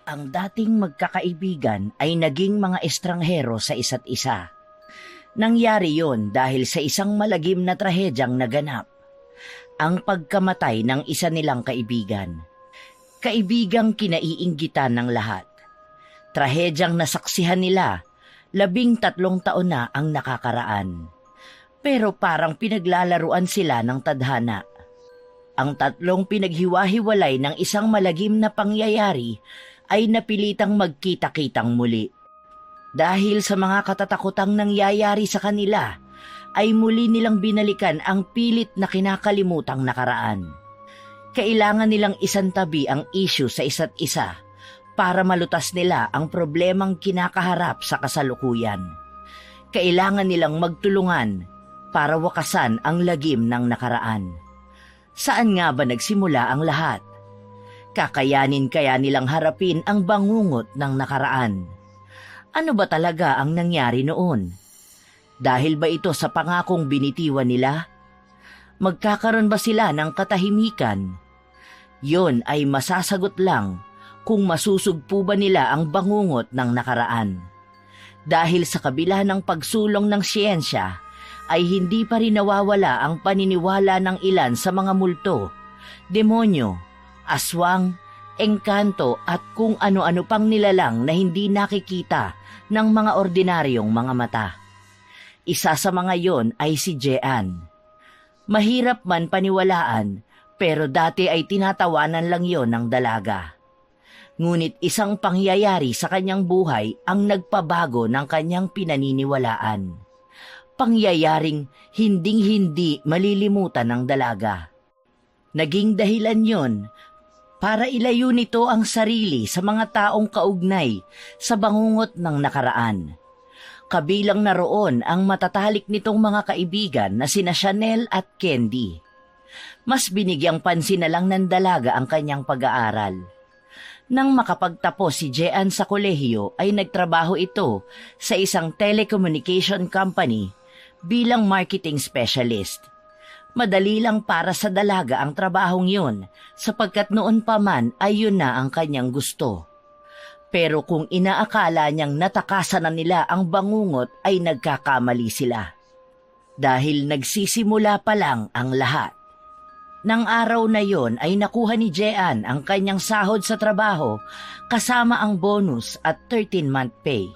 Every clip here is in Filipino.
Ang dating magkakaibigan ay naging mga estranghero sa isa't isa. Nangyari yon dahil sa isang malagim na trahedyang naganap, ang pagkamatay ng isa nilang kaibigan. Kaibigang kinaiinggitan ng lahat. Trahedyang nasaksihan nila, 13 taon na ang nakakaraan. Pero parang pinaglalaruan sila ng tadhana. Ang tatlong pinaghiwa-hiwalay ng isang malagim na pangyayari ay napilitang magkita-kitang muli. Dahil sa mga katatakutang nangyayari sa kanila, ay muli nilang binalikan ang pilit na kinakalimutang nakaraan. Kailangan nilang isantabi ang issue sa isa't isa para malutas nila ang problemang kinakaharap sa kasalukuyan. Kailangan nilang magtulungan para wakasan ang lagim ng nakaraan. Saan nga ba nagsimula ang lahat? Kakayanin kaya nilang harapin ang bangungot ng nakaraan? Ano ba talaga ang nangyari noon? Dahil ba ito sa pangakong binitiwan nila? Magkakaroon ba sila ng katahimikan? Yon ay masasagot lang kung masusugpo ba nila ang bangungot ng nakaraan. Dahil sa kabila ng pagsulong ng siyensya, ay hindi pa rin nawawala ang paniniwala ng ilan sa mga multo, demonyo, aswang, engkanto at kung ano-ano pang nilalang na hindi nakikita ng mga ordinaryong mga mata. Isa sa mga yon ay si Jean. Mahirap man paniwalaan, pero dati ay tinatawanan lang yon ng dalaga. Ngunit isang pangyayari sa kanyang buhay ang nagpabago ng kanyang pinaniniwalaan. Pangyayaring hinding-hindi malilimutan ng dalaga. Naging dahilan yon para ilayo nito ang sarili sa mga taong kaugnay sa bangungot ng nakaraan. Kabilang na roon ang matatalik nitong mga kaibigan na sina Chanel at Candy. Mas binigyang pansin na lang ng dalaga ang kanyang pag-aaral. Nang makapagtapos si Jean sa kolehiyo ay nagtrabaho ito sa isang telecommunication company bilang marketing specialist. Madali lang para sa dalaga ang trabahong yun sapagkat noon pa man ay yun na ang kanyang gusto. Pero kung inaakala niyang natakasan na nila ang bangungot ay nagkakamali sila. Dahil nagsisimula pa lang ang lahat. Nang araw na yon ay nakuha ni Jean ang kanyang sahod sa trabaho kasama ang bonus at 13-month pay.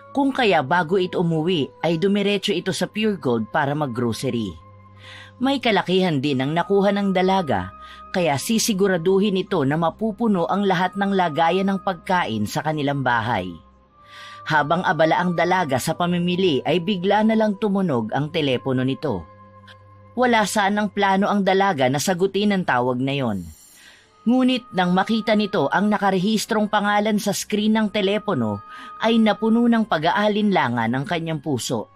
Kung kaya bago ito umuwi ay dumiretso ito sa Pure Gold para maggrocery. May kalakihan din ang nakuha ng dalaga kaya sisiguraduhin ito na mapupuno ang lahat ng lagayan ng pagkain sa kanilang bahay. Habang abala ang dalaga sa pamimili ay bigla na lang tumunog ang telepono nito. Wala sanang plano ang dalaga na sagutin ang tawag na yon. Ngunit nang makita nito ang nakarehistrong pangalan sa screen ng telepono ay napuno ng pag-aalinlangan ang kanyang puso.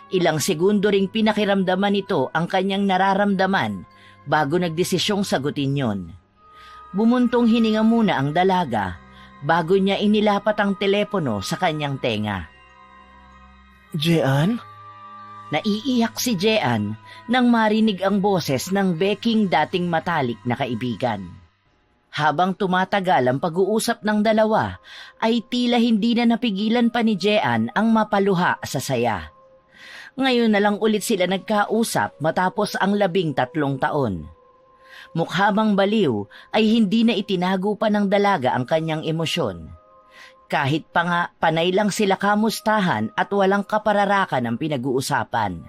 Ilang segundo ring pinakiramdaman nito ang kanyang nararamdaman bago nagdesisyong sagutin yon. Bumuntong hininga muna ang dalaga bago niya inilapat ang telepono sa kanyang tenga. Jean? Naiiyak si Jean nang marinig ang boses ng beking dating matalik na kaibigan. Habang tumatagal ang pag-uusap ng dalawa, ay tila hindi na napigilan pa ni Jean ang mapaluha sa saya. Ngayon na lang ulit sila nagkausap matapos ang 13 taon. Mukha bang baliw ay hindi na itinago pa ng dalaga ang kanyang emosyon. Kahit pa nga panay lang sila kamustahan at walang kapararakan ang pinag-uusapan.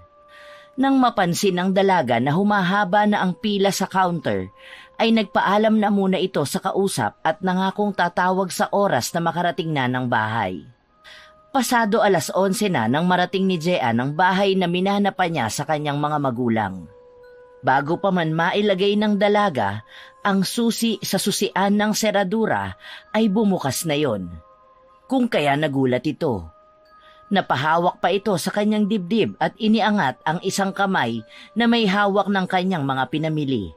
Nang mapansin ng dalaga na humahaba na ang pila sa counter, ay nagpaalam na muna ito sa kausap at nangakong tatawag sa oras na makarating na ng bahay. Pasado 11:00 na nang marating ni Jean ang bahay na minana pa niya sa kanyang mga magulang. Bago pa man mailagay ng dalaga, ang susi sa susian ng seradura ay bumukas na yon. Kung kaya nagulat ito. Napahawak pa ito sa kanyang dibdib at iniangat ang isang kamay na may hawak ng kanyang mga pinamili.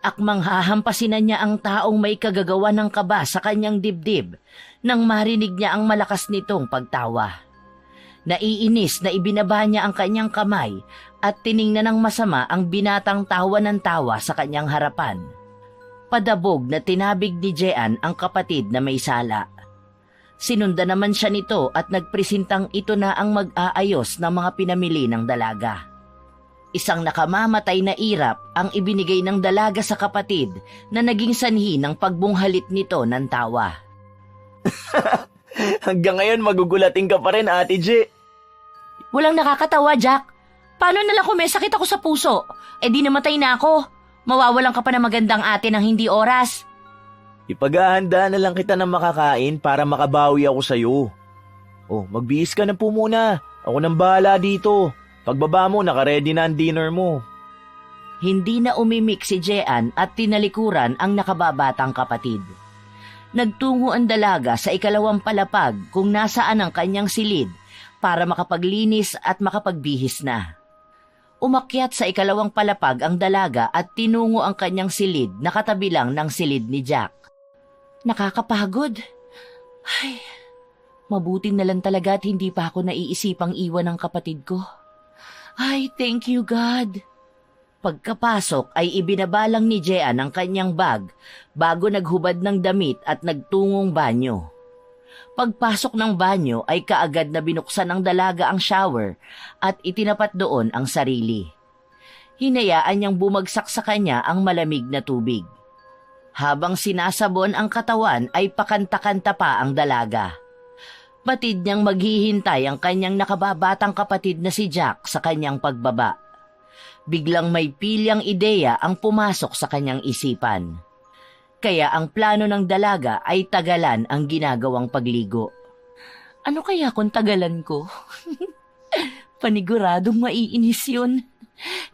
Akmang hahampasin na niya ang taong may kagagawa ng kaba sa kanyang dibdib nang marinig niya ang malakas nitong pagtawa. Naiinis na ibinaba niya ang kanyang kamay at tiningnan ng masama ang binatang tawa ng tawa sa kanyang harapan. Padabog na tinabig ni Jean ang kapatid na may sala. Sinundan naman siya nito at nagpresintang ito na ang mag-aayos ng mga pinamili ng dalaga. Isang nakamamatay na irap ang ibinigay ng dalaga sa kapatid na naging sanhi ng pagbunghalit nito ng tawa. Hanggang ngayon magugulating ka pa rin, Ate J. Walang nakakatawa, Jack. Paano nalang kung may sakit ako sa puso? Di namatay na ako. Mawawalan ka pa ng magandang ate ng hindi oras. Ipaghahanda na lang kita ng makakain para makabawi ako sa'yo. Oh, magbihis ka na po muna. Ako nang bahala dito. Pagbaba mo, nakaredy na ang dinner mo. Hindi na umimik si Jean at tinalikuran ang nakababatang kapatid. Nagtungo ang dalaga sa ikalawang palapag kung nasaan ang kanyang silid para makapaglinis at makapagbihis na. Umakyat sa ikalawang palapag ang dalaga at tinungo ang kanyang silid na katabi lang ng silid ni Jack. Nakakapagod. Ay, mabuti na lang talaga at hindi pa ako naiisipang iwan ng kapatid ko. Ay, thank you God. Pagkapasok ay ibinabalang ni Jean ang kanyang bag bago naghubad ng damit at nagtungong banyo. Pagpasok ng banyo ay kaagad na binuksan ng dalaga ang shower at itinapat doon ang sarili. Hinayaan niyang bumagsak sa kanya ang malamig na tubig. Habang sinasabon ang katawan ay pakanta-kanta pa ang dalaga. Batid niyang maghihintay ang kanyang nakababatang kapatid na si Jack sa kanyang pagbaba. Biglang may pilyang ideya ang pumasok sa kanyang isipan. Kaya ang plano ng dalaga ay tagalan ang ginagawang pagligo. Ano kaya kung tagalan ko? Paniguradong maiinis yun.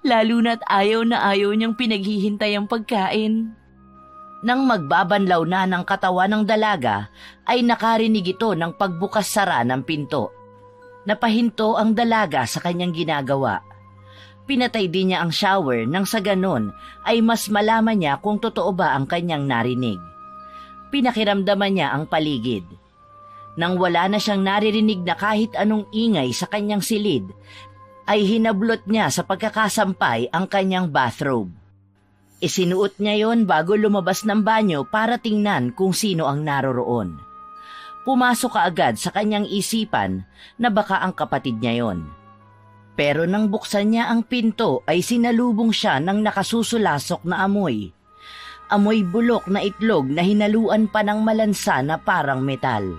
Lalo na't ayaw na ayaw niyang pinaghihintay ang pagkain. Nang magbabanlaw na ng katawan ng dalaga, ay nakarinig ito ng pagbukas-sara ng pinto. Napahinto ang dalaga sa kanyang ginagawa. Pinatay din niya ang shower nang sa ganon ay mas malaman niya kung totoo ba ang kanyang narinig. Pinakiramdaman niya ang paligid. Nang wala na siyang naririnig na kahit anong ingay sa kanyang silid, ay hinablot niya sa pagkakasampay ang kanyang bathrobe. Isinuot niya yon bago lumabas ng banyo para tingnan kung sino ang naroroon. Pumasok kaagad sa kanyang isipan na baka ang kapatid niya yon. Pero nang buksan niya ang pinto ay sinalubong siya ng nakasusulasok na amoy. Amoy bulok na itlog na hinaluan pa ng malansa na parang metal.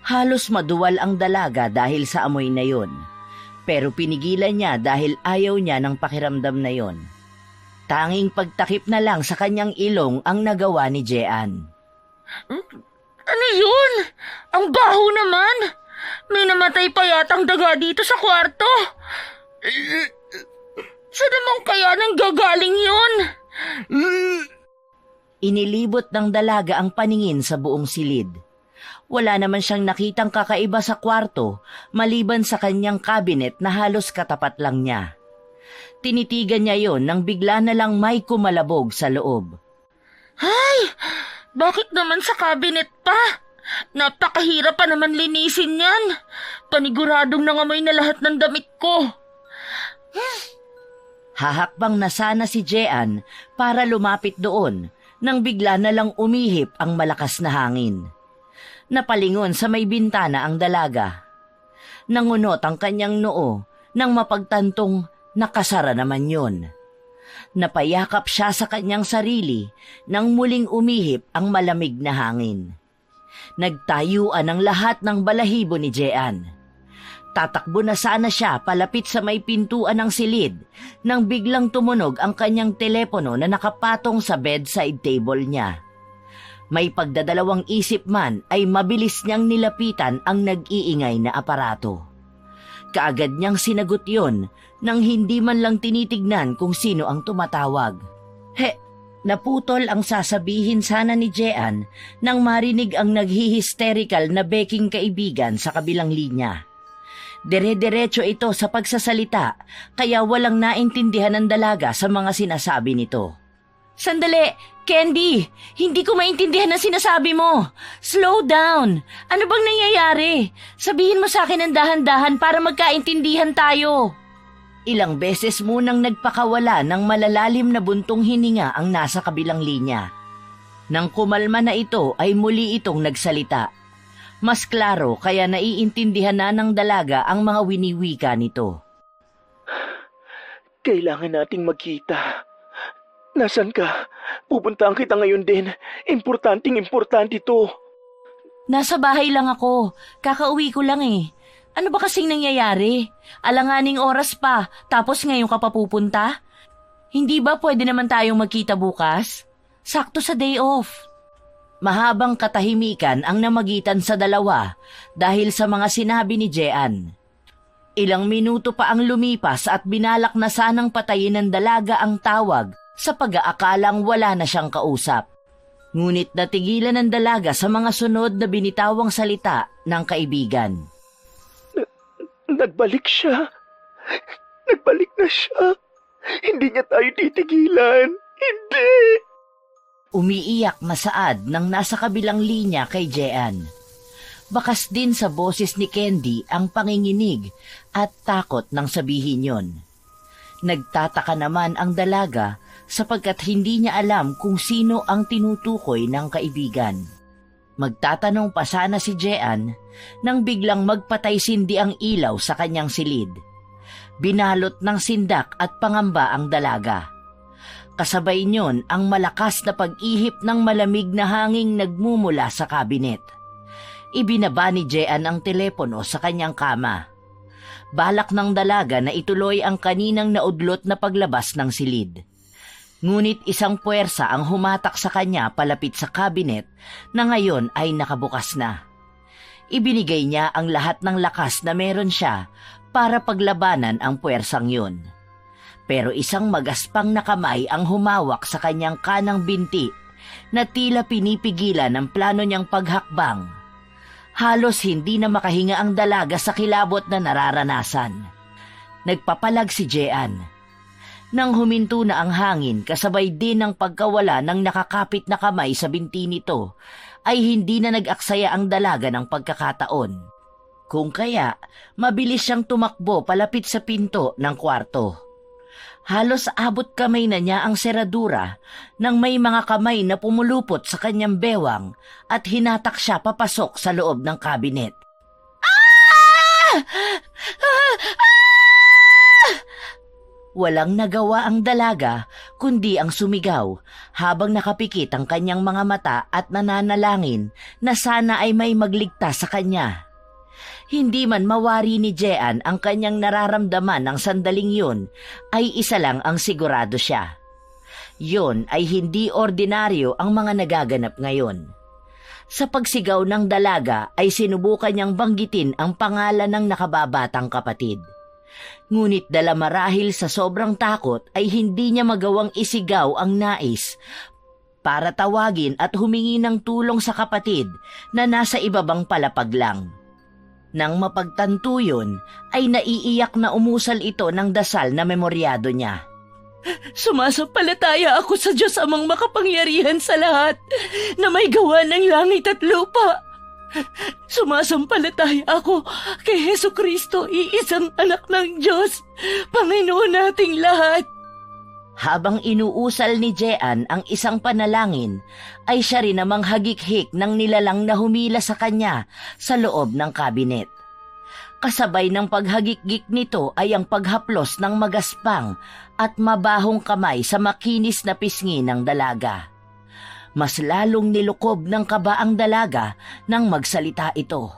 Halos maduwal ang dalaga dahil sa amoy na yon. Pero pinigilan niya dahil ayaw niya ng pakiramdam na yon. Tanging pagtakip na lang sa kanyang ilong ang nagawa ni Jean. Ano yun? Ang baho naman! May namatay pa yatang daga dito sa kwarto. Saan naman kaya nang gagaling yun? Inilibot ng dalaga ang paningin sa buong silid. Wala naman siyang nakitang kakaiba sa kwarto maliban sa kanyang cabinet na halos katapat lang niya. Tinitigan niya yon nang bigla na lang may kumalabog sa loob. Ay! Bakit naman sa cabinet pa? Napakahirap pa naman linisin yan. Paniguradong nangamoy na lahat ng damit ko. Hahakbang na sana si Jean para lumapit doon nang bigla na lang umihip ang malakas na hangin. Napalingon sa may bintana ang dalaga. Nangunot ang kanyang noo nang mapagtantong nakasara naman yun. Napayakap siya sa kanyang sarili nang muling umihip ang malamig na hangin. Nagtayuan ang lahat ng balahibo ni Jean. Tatakbo na sana siya palapit sa may pintuan ng silid nang biglang tumunog ang kanyang telepono na nakapatong sa bedside table niya. May pagdadalawang isip man ay mabilis niyang nilapitan ang nag-iingay na aparato. Kaagad niyang sinagot yon nang hindi man lang tinitignan kung sino ang tumatawag. Naputol ang sasabihin sana ni Jean nang marinig ang naghihisterical na beking kaibigan sa kabilang linya. Dire-diretso ito sa pagsasalita kaya walang naintindihan ng dalaga sa mga sinasabi nito. Sandali! Candy! Hindi ko maintindihan ang sinasabi mo! Slow down! Ano bang nangyayari? Sabihin mo sa akin ng dahan-dahan para magkaintindihan tayo! Ilang beses munang nagpakawala ng malalalim na buntong hininga ang nasa kabilang linya. Nang kumalma na ito ay muli itong nagsalita. Mas klaro kaya naiintindihan na ng dalaga ang mga winiwika nito. Kailangan nating magkita. Nasaan ka? Pupuntahan kita ngayon din. Importante to. Nasa bahay lang ako. Kakauwi ko lang eh. Ano ba kasing nangyayari? Alanganing oras pa, tapos ngayon ka pa pupunta? Hindi ba pwede naman tayong magkita bukas? Sakto sa day off. Mahabang katahimikan ang namagitan sa dalawa dahil sa mga sinabi ni Jean. Ilang minuto pa ang lumipas at binalak na sanang patayin ng dalaga ang tawag sa pag-aakalang wala na siyang kausap. Ngunit natigilan ng dalaga sa mga sunod na binitawang salita ng kaibigan. Nagbalik siya. Nagbalik na siya. Hindi niya tayo titigilan. Hindi! Umiiyak na saad ng nasa kabilang linya kay Jean. Bakas din sa boses ni Candy ang panginginig at takot nang sabihin yon. Nagtataka naman ang dalaga sapagkat hindi niya alam kung sino ang tinutukoy ng kaibigan. Magtatanong pa sana si Jean nang biglang magpatay-sindi ang ilaw sa kanyang silid. Binalot ng sindak at pangamba ang dalaga. Kasabay niyon ang malakas na pag-ihip ng malamig na hanging nagmumula sa kabinet. Ibinaba ni Jean ang telepono sa kanyang kama. Balak ng dalaga na ituloy ang kaninang naudlot na paglabas ng silid. Ngunit isang puwersa ang humatak sa kanya palapit sa kabinet na ngayon ay nakabukas na. Ibinigay niya ang lahat ng lakas na meron siya para paglabanan ang puwersang yun. Pero isang magaspang na kamay ang humawak sa kanyang kanang binti na tila pinipigilan ang plano niyang paghakbang. Halos hindi na makahinga ang dalaga sa kilabot na nararanasan. Nagpapalag si Jean. Nang huminto na ang hangin kasabay din ng pagkawala ng nakakapit na kamay sa binti nito, ay hindi na nag-aksaya ang dalaga ng pagkakataon. Kung kaya, mabilis siyang tumakbo palapit sa pinto ng kwarto. Halos abot kamay na niya ang seradura nang may mga kamay na pumulupot sa kanyang bewang at hinatak siya papasok sa loob ng kabinet. Ah! Walang nagawa ang dalaga kundi ang sumigaw habang nakapikit ang kanyang mga mata at nananalangin na sana ay may magligtas sa kanya. Hindi man mawari ni Jean ang kanyang nararamdaman ng sandaling yun, ay isa lang ang sigurado siya. Yun ay hindi ordinaryo ang mga nagaganap ngayon. Sa pagsigaw ng dalaga ay sinubukan niyang banggitin ang pangalan ng nakababatang kapatid. Ngunit dala marahil sa sobrang takot ay hindi niya magawang isigaw ang nais para tawagin at humingi ng tulong sa kapatid na nasa ibabang palapag lang. Nang mapagtanto yun, ay naiiyak na umusal ito ng dasal na memoryado niya. Sumasampalataya ako sa Diyos Amang makapangyarihan sa lahat na may gawa ng langit at lupa. Sumasampalataya ako kay Hesukristo, iisang anak ng Diyos, Panginoon nating lahat. Habang inuusal ni Jean ang isang panalangin, ay siya rin namang hagikhik ng nilalang na humila sa kanya sa loob ng kabinet. Kasabay ng paghagikgik nito ay ang paghaplos ng magaspang at mabahong kamay sa makinis na pisngi ng dalaga. Mas lalong nilukob ng kaba ang dalaga nang magsalita ito.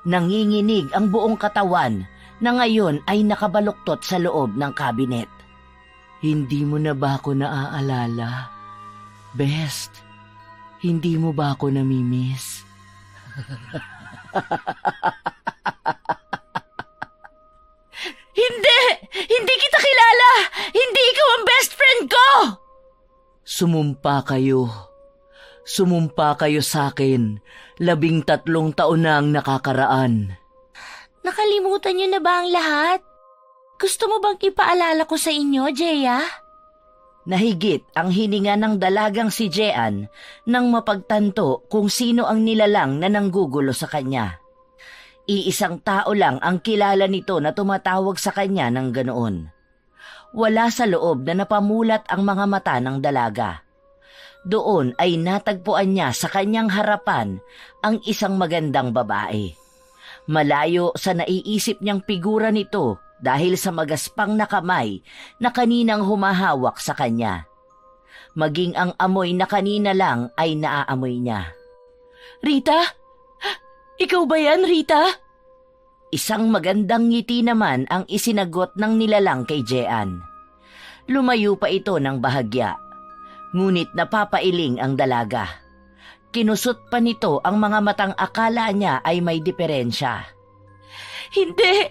Nanginginig ang buong katawan na ngayon ay nakabaluktot sa loob ng kabinet. Hindi mo na ba ako naaalala? Best, hindi mo ba ako namimiss? Hindi! Hindi kita kilala! Hindi ikaw ang best friend ko! Sumumpa kayo. Sumumpa kayo sa akin. 13 taon na ang nakakaraan. Nakalimutan niyo na ba ang lahat? Gusto mo bang ipaalala ko sa inyo, Jeya? Nahigit ang hininga ng dalagang si Jean nang mapagtanto kung sino ang nilalang na nanggugulo sa kanya. Iisang tao lang ang kilala nito na tumatawag sa kanya ng ganoon. Wala sa loob na napamulat ang mga mata ng dalaga. Doon ay natagpuan niya sa kanyang harapan ang isang magandang babae. Malayo sa naiisip niyang figura nito dahil sa magaspang na kamay na kaninang humahawak sa kanya. Maging ang amoy na kanina lang ay naaamoy niya. "Rita? Ikaw ba yan, Rita?" Isang magandang ngiti naman ang isinagot ng nilalang kay Jean. Lumayo pa ito ng bahagya. Ngunit napapailing ang dalaga. Kinusot pa nito ang mga matang akala niya ay may diferensya. Hindi!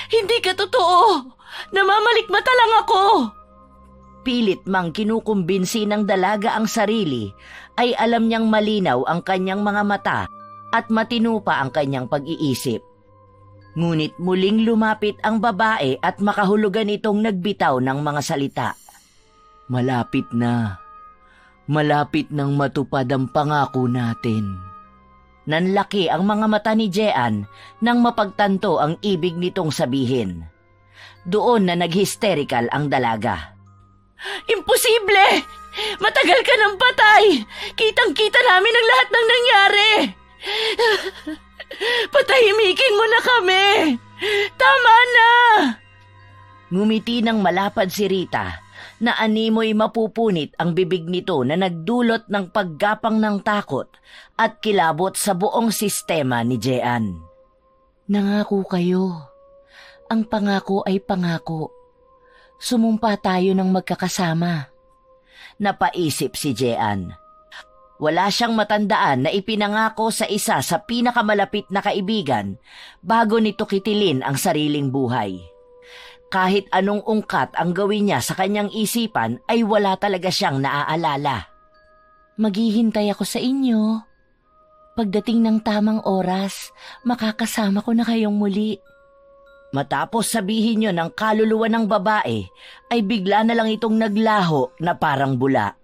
Hindi ka totoo! Namamalikmata lang ako! Pilit mang kinukumbinsi ng dalaga ang sarili, ay alam niyang malinaw ang kanyang mga mata at matino pa ang kanyang pag-iisip. Ngunit muling lumapit ang babae at makahulugan itong nagbitaw ng mga salita. "Malapit na. Malapit nang matupad ang pangako natin." Nanlaki ang mga mata ni Jean nang mapagtanto ang ibig nitong sabihin. Doon na nag-hysterical ang dalaga. "Imposible! Matagal ka ng patay! Kitang-kita namin ang lahat ng nangyari! Patahimikin mo na kami! Tama na!" Ngumiti ng malapad si Rita na animoy mapupunit ang bibig nito na nagdulot ng paggapang ng takot at kilabot sa buong sistema ni Jean. "Nangako kayo. Ang pangako ay pangako. Sumumpa tayo ng magkakasama." Napaisip si Jean. Wala siyang matandaan na ipinangako sa isa sa pinakamalapit na kaibigan bago nito kitilin ang sariling buhay. Kahit anong ungkat ang gawin niya sa kanyang isipan ay wala talaga siyang naaalala. "Maghihintay ako sa inyo. Pagdating ng tamang oras, makakasama ko na kayong muli." Matapos sabihin niyo ng kaluluwa ng babae, ay bigla na lang itong naglaho na parang bula.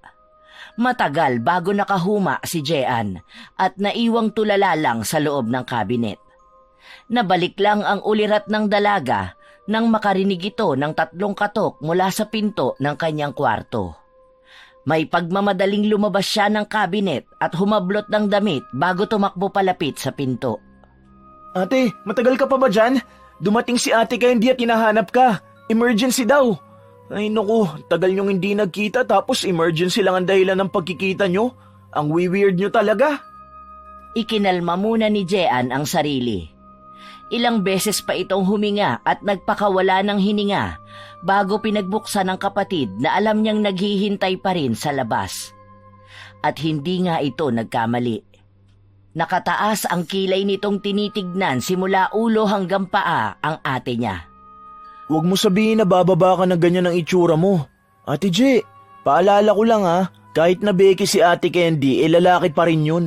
Matagal bago nakahuma si Jean at naiwang tulala lang sa loob ng kabinet. Nabalik lang ang ulirat ng dalaga nang makarinig ito ng 3 katok mula sa pinto ng kanyang kwarto. May pagmamadaling lumabas siya ng kabinet at humablot ng damit bago tumakbo palapit sa pinto. "Ate, matagal ka pa ba dyan? Dumating si Ate Candy at hinahanap ka. Emergency daw." "Ay naku, tagal niyong hindi nagkita tapos emergency lang ang dahilan ng pagkikita niyo. Ang weird niyo talaga." Ikinalma muna ni Jean ang sarili. Ilang beses pa itong huminga at nagpakawala ng hininga bago pinagbuksan ng kapatid na alam niyang naghihintay pa rin sa labas. At hindi nga ito nagkamali. Nakataas ang kilay nitong tinitignan simula ulo hanggang paa ang ate niya. "Huwag mo sabihin na bababa ka na ganyan ang itsura mo. Ate J, paalala ko lang kahit na beke si Ate Candy, lalaki pa rin yun."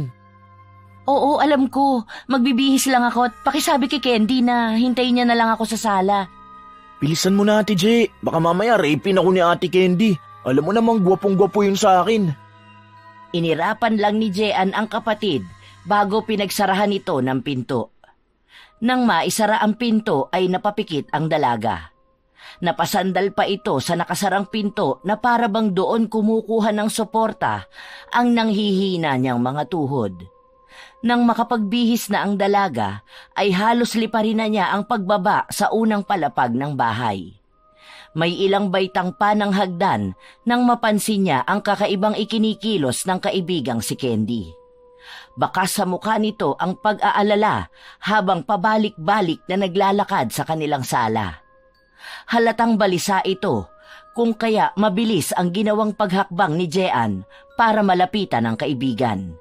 "Oo, alam ko. Magbibihis lang ako at pakisabi kay Candy na hintayin niya na lang ako sa sala." "Bilisan mo na Ate J, baka mamaya rapin ako ni Ate Candy. Alam mo namang gwapong-gwapo yun sa akin." Inirapan lang ni Jean ang kapatid bago pinagsarahan ito ng pinto. Nang maisara ang pinto ay napapikit ang dalaga. Napasandal pa ito sa nakasarang pinto na para bang doon kumukuha ng suporta ang nanghihina niyang mga tuhod. Nang makapagbihis na ang dalaga, ay halos liparin na niya ang pagbaba sa unang palapag ng bahay. May ilang baitang pa ng hagdan nang mapansin niya ang kakaibang ikinikilos ng kaibigang si Candy. Baka sa mukha nito ang pag-aalala habang pabalik-balik na naglalakad sa kanilang sala. Halatang balisa ito, kung kaya mabilis ang ginawang paghakbang ni Jean para malapitan ang kaibigan.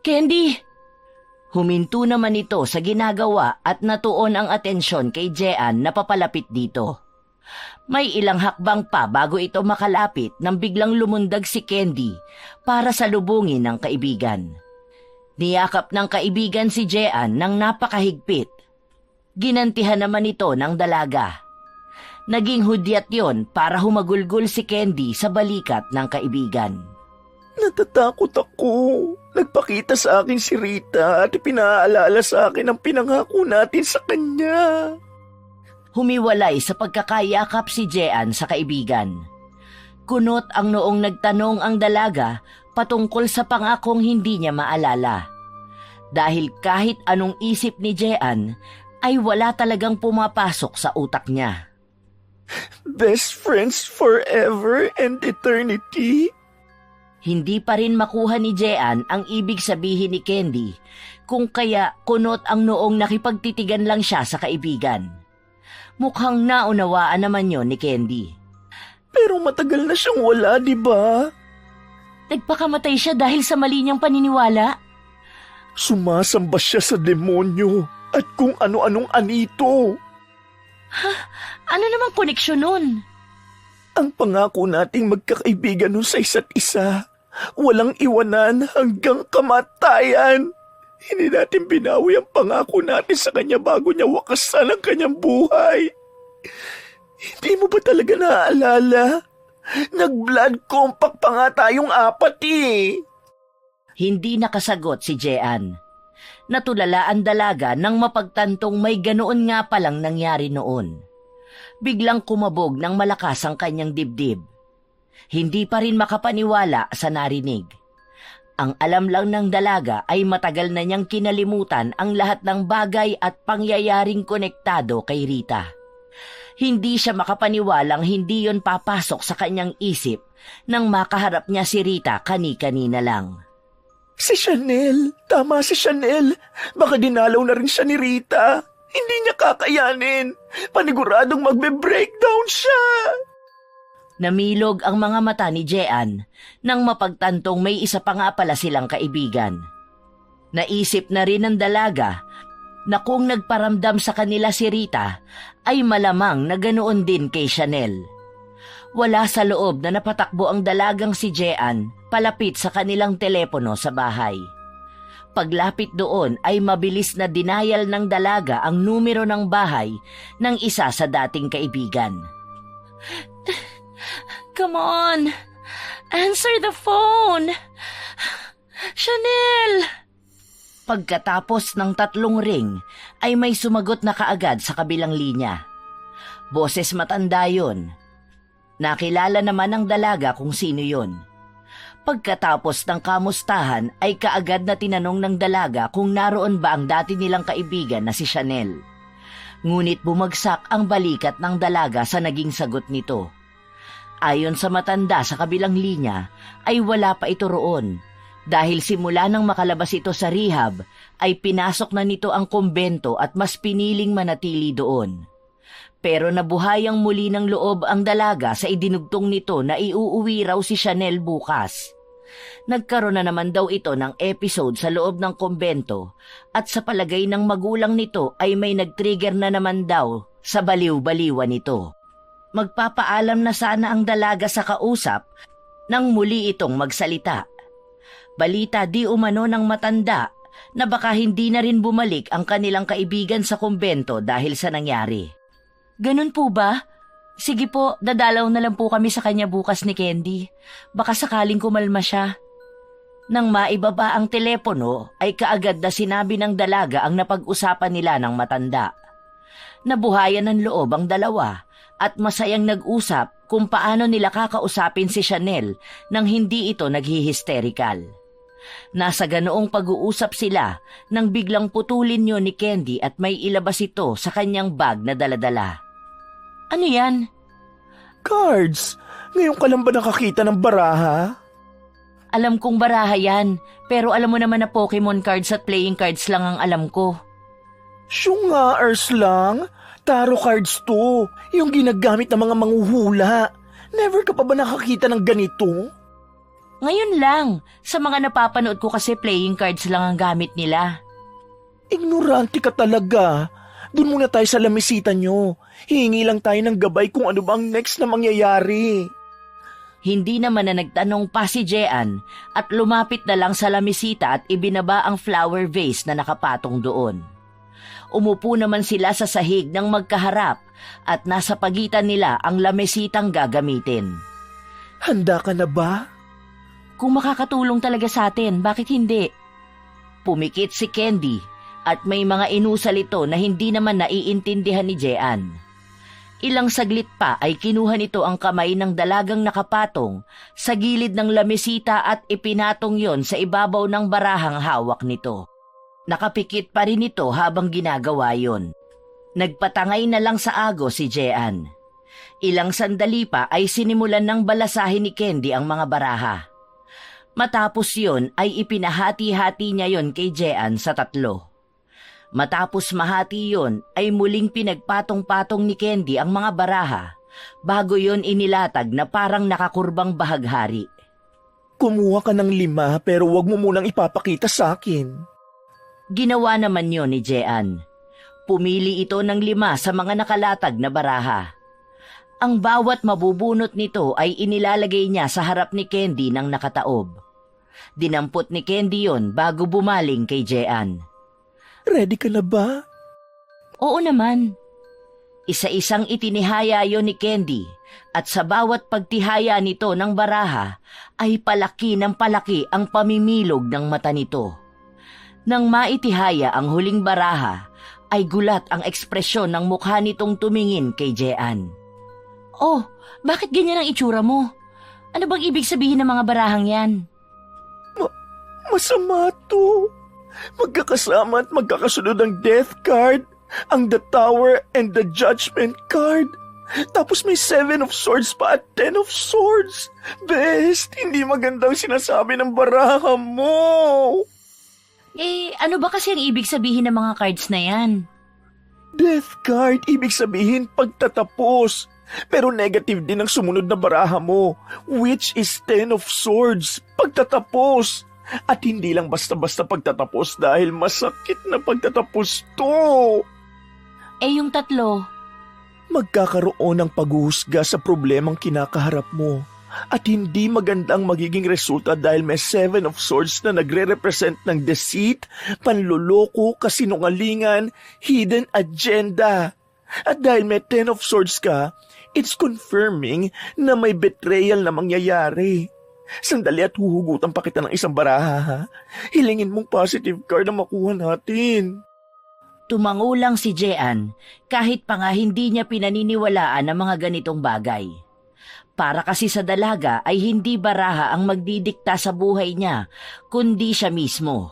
"Candy!" Huminto naman ito sa ginagawa at natuon ang atensyon kay Jean na papalapit dito. May ilang hakbang pa bago ito makalapit nang biglang lumundag si Candy para salubungin ng kaibigan. Niyakap ng kaibigan si Jean ng napakahigpit. Ginantihan naman ito ng dalaga. Naging hudyat yon para humagulgol si Candy sa balikat ng kaibigan. "Natatakot ako. Nagpakita sa akin si Rita at pinaalala sa akin ang pinangako natin sa kanya." Humiwalay sa pagkakayakap si Jean sa kaibigan. Kunot ang noong nagtanong ang dalaga patungkol sa pangakong hindi niya maalala. Dahil kahit anong isip ni Jean ay wala talagang pumapasok sa utak niya. Best friends forever and eternity? Hindi pa rin makuha ni Jean ang ibig sabihin ni Candy, kung kaya kunot ang noong nakipagtitigan lang siya sa kaibigan. Mukhang naunawaan naman yon ni Candy. Pero matagal na siyang wala, di ba? Nagpakamatay siya dahil sa mali niyang paniniwala? Sumasamba siya sa demonyo at kung ano-anong anito. Ano namang koneksyon nun? Ang pangako nating magkakaibigan nun sa isa't isa, walang iwanan hanggang kamatayan. Hindi natin binawi ang pangako natin sa kanya bago niya wakasan ang kanyang buhay. Hindi mo ba talaga naaalala? Nag-blood compact pa nga tayong apat eh. Hindi nakasagot si Jean. Natulala ang dalaga nang mapagtantong may ganoon nga palang nangyari noon. Biglang kumabog ng malakas ang kanyang dibdib. Hindi pa rin makapaniwala sa narinig. Ang alam lang ng dalaga ay matagal na niyang kinalimutan ang lahat ng bagay at pangyayaring konektado kay Rita. Hindi siya makapaniwalang hindi yon papasok sa kanyang isip nang makaharap niya si Rita kani-kanina lang. Si Chanel! Tama si Chanel! Baka dinalaw na rin siya ni Rita. Hindi niya kakayanin. Paniguradong magbe-breakdown siya. Namilog ang mga mata ni Jean nang mapagtantong may isa pa nga pala silang kaibigan. Naisip na rin ng dalaga na kung nagparamdam sa kanila si Rita ay malamang na ganoon din kay Chanel. Wala sa loob na napatakbo ang dalagang si Jean palapit sa kanilang telepono sa bahay. Paglapit doon ay mabilis na dinayal ng dalaga ang numero ng bahay ng isa sa dating kaibigan. Come on! Answer the phone! Chanel! Pagkatapos ng 3 ring ay may sumagot na kaagad sa kabilang linya. Boses matanda yon. Nakilala naman ng dalaga kung sino yon. Pagkatapos ng kamustahan ay kaagad na tinanong ng dalaga kung naroon ba ang dati nilang kaibigan na si Chanel. Ngunit bumagsak ang balikat ng dalaga sa naging sagot nito. Ayon sa matanda sa kabilang linya ay wala pa ito roon dahil simula nang makalabas ito sa rehab ay pinasok na nito ang kumbento at mas piniling manatili doon. Pero nabuhayang muli ng loob ang dalaga sa idinugtong nito na iuuwi raw si Chanel bukas. Nagkaroon na naman daw ito ng episode sa loob ng kumbento at sa palagay ng magulang nito ay may nag-trigger na naman daw sa baliw-baliwan nito. Magpapaalam na sana ang dalaga sa kausap nang muli itong magsalita. Balita di umano ng matanda na baka hindi na rin bumalik ang kanilang kaibigan sa kumbento dahil sa nangyari. Ganun po ba? Sige po, dadalaw na lang po kami sa kanya bukas ni Candy. Baka sakaling kumalma siya. Nang maibaba ang telepono ay kaagad na sinabi ng dalaga ang napag-usapan nila ng matanda. Nabuhayan ng loob ang dalawa at masayang nag-usap kung paano nila kakausapin si Chanel nang hindi ito naghihisterikal. Nasa ganoong pag-uusap sila nang biglang putulin yun ni Candy at may ilabas ito sa kanyang bag na daladala. Ano yan? Cards! Ngayon ka lang ba nakakita ng baraha? Alam kong baraha yan, pero alam mo naman na Pokemon cards at playing cards lang ang alam ko. Syunga, lang. Tarot cards to. Yung ginagamit ng mga manghuhula. Never ka pa ba nakakita ng ganito? Ngayon lang. Sa mga napapanood ko kasi playing cards lang ang gamit nila. Ignorante ka talaga. Doon muna tayo sa lamisita nyo. Hihingi lang tayo ng gabay kung ano ba ang next na mangyayari. Hindi naman na nagtanong pa si Jean at lumapit na lang sa lamisita at ibinaba ang flower vase na nakapatong doon. Umupo naman sila sa sahig ng magkaharap at nasa pagitan nila ang lamesitang gagamitin. Handa ka na ba? Kung makakatulong talaga sa atin, bakit hindi? Pumikit si Candy at may mga inusal ito na hindi naman naiintindihan ni Jean. Ilang saglit pa ay kinuha nito ang kamay ng dalagang nakapatong sa gilid ng lamesita at ipinatong yon sa ibabaw ng barahang hawak nito. Nakapikit pa rin ito habang ginagawa yon. Nagpatangay na lang sa agos si Jean. Ilang sandali pa ay sinimulan ng balasahin ni Candy ang mga baraha. Matapos yon ay ipinahati-hati niya yon kay Jean sa 3. Matapos mahati yon ay muling pinagpatong-patong ni Candy ang mga baraha bago yon inilatag na parang nakakurbang bahaghari. Kumuha ka ng 5 pero wag mo munang ipapakita sa akin. Ginawa naman yon ni Jean. Pumili ito ng 5 sa mga nakalatag na baraha. Ang bawat mabubunot nito ay inilalagay niya sa harap ni Candy ng nakataob. Dinampot ni Candy yon bago bumaling kay Jean. Ready ka na ba? Oo naman. Isa-isang itinihaya yon ni Candy at sa bawat pagtihaya nito ng baraha ay palaki ng palaki ang pamimilog ng mata nito. Nang maitihaya ang huling baraha ay gulat ang ekspresyon ng mukha nitong tumingin kay Jean. Oh, bakit ganyan ang itsura mo? Ano bang ibig sabihin ng mga barahang yan? Masama to. Magkakasama at magkakasunod ang death card, ang the tower and the judgment card. Tapos may 7 of swords pa at 10 of swords. Best, hindi magandang sinasabi ng baraha mo. Ano ba kasi ang ibig sabihin ng mga cards na yan? Death card, ibig sabihin pagtatapos. Pero negative din ang sumunod na baraha mo, which is 10 of swords, pagtatapos. At hindi lang basta-basta pagtatapos dahil masakit na pagtatapos to. Yung 3? Magkakaroon ng paghuhusga sa problemang kinakaharap mo. At hindi magandang magiging resulta dahil may 7 of swords na nagre-represent ng deceit, panluloko, kasinungalingan, hidden agenda. At dahil may 10 of swords ka, it's confirming na may betrayal na mangyayari. Sandali at huhugutan pa kita ng isang baraha, ha? Hilingin mong positive card na makuha natin. Tumangulang si Jean kahit pa nga hindi niya pinaniniwalaan ang mga ganitong bagay. Para kasi sa dalaga ay hindi baraha ang magdidikta sa buhay niya, kundi siya mismo.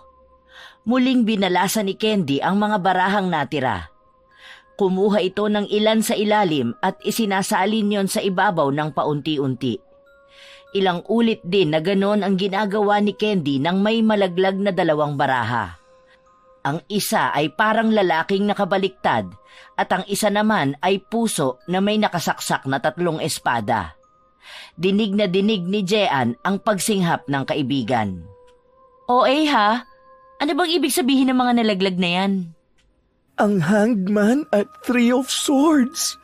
Muling binalasan ni Candy ang mga barahang natira. Kumuha ito ng ilan sa ilalim at isinasalin yon sa ibabaw ng paunti-unti. Ilang ulit din na ganon ang ginagawa ni Candy nang may malaglag na 2 baraha. Ang isa ay parang lalaking nakabaliktad at ang isa naman ay puso na may nakasaksak na 3 espada. Dinig na dinig ni Jean ang pagsinghap ng kaibigan. Ha? Ano bang ibig sabihin ng mga nalaglag na yan? Ang hangman at 3 of swords.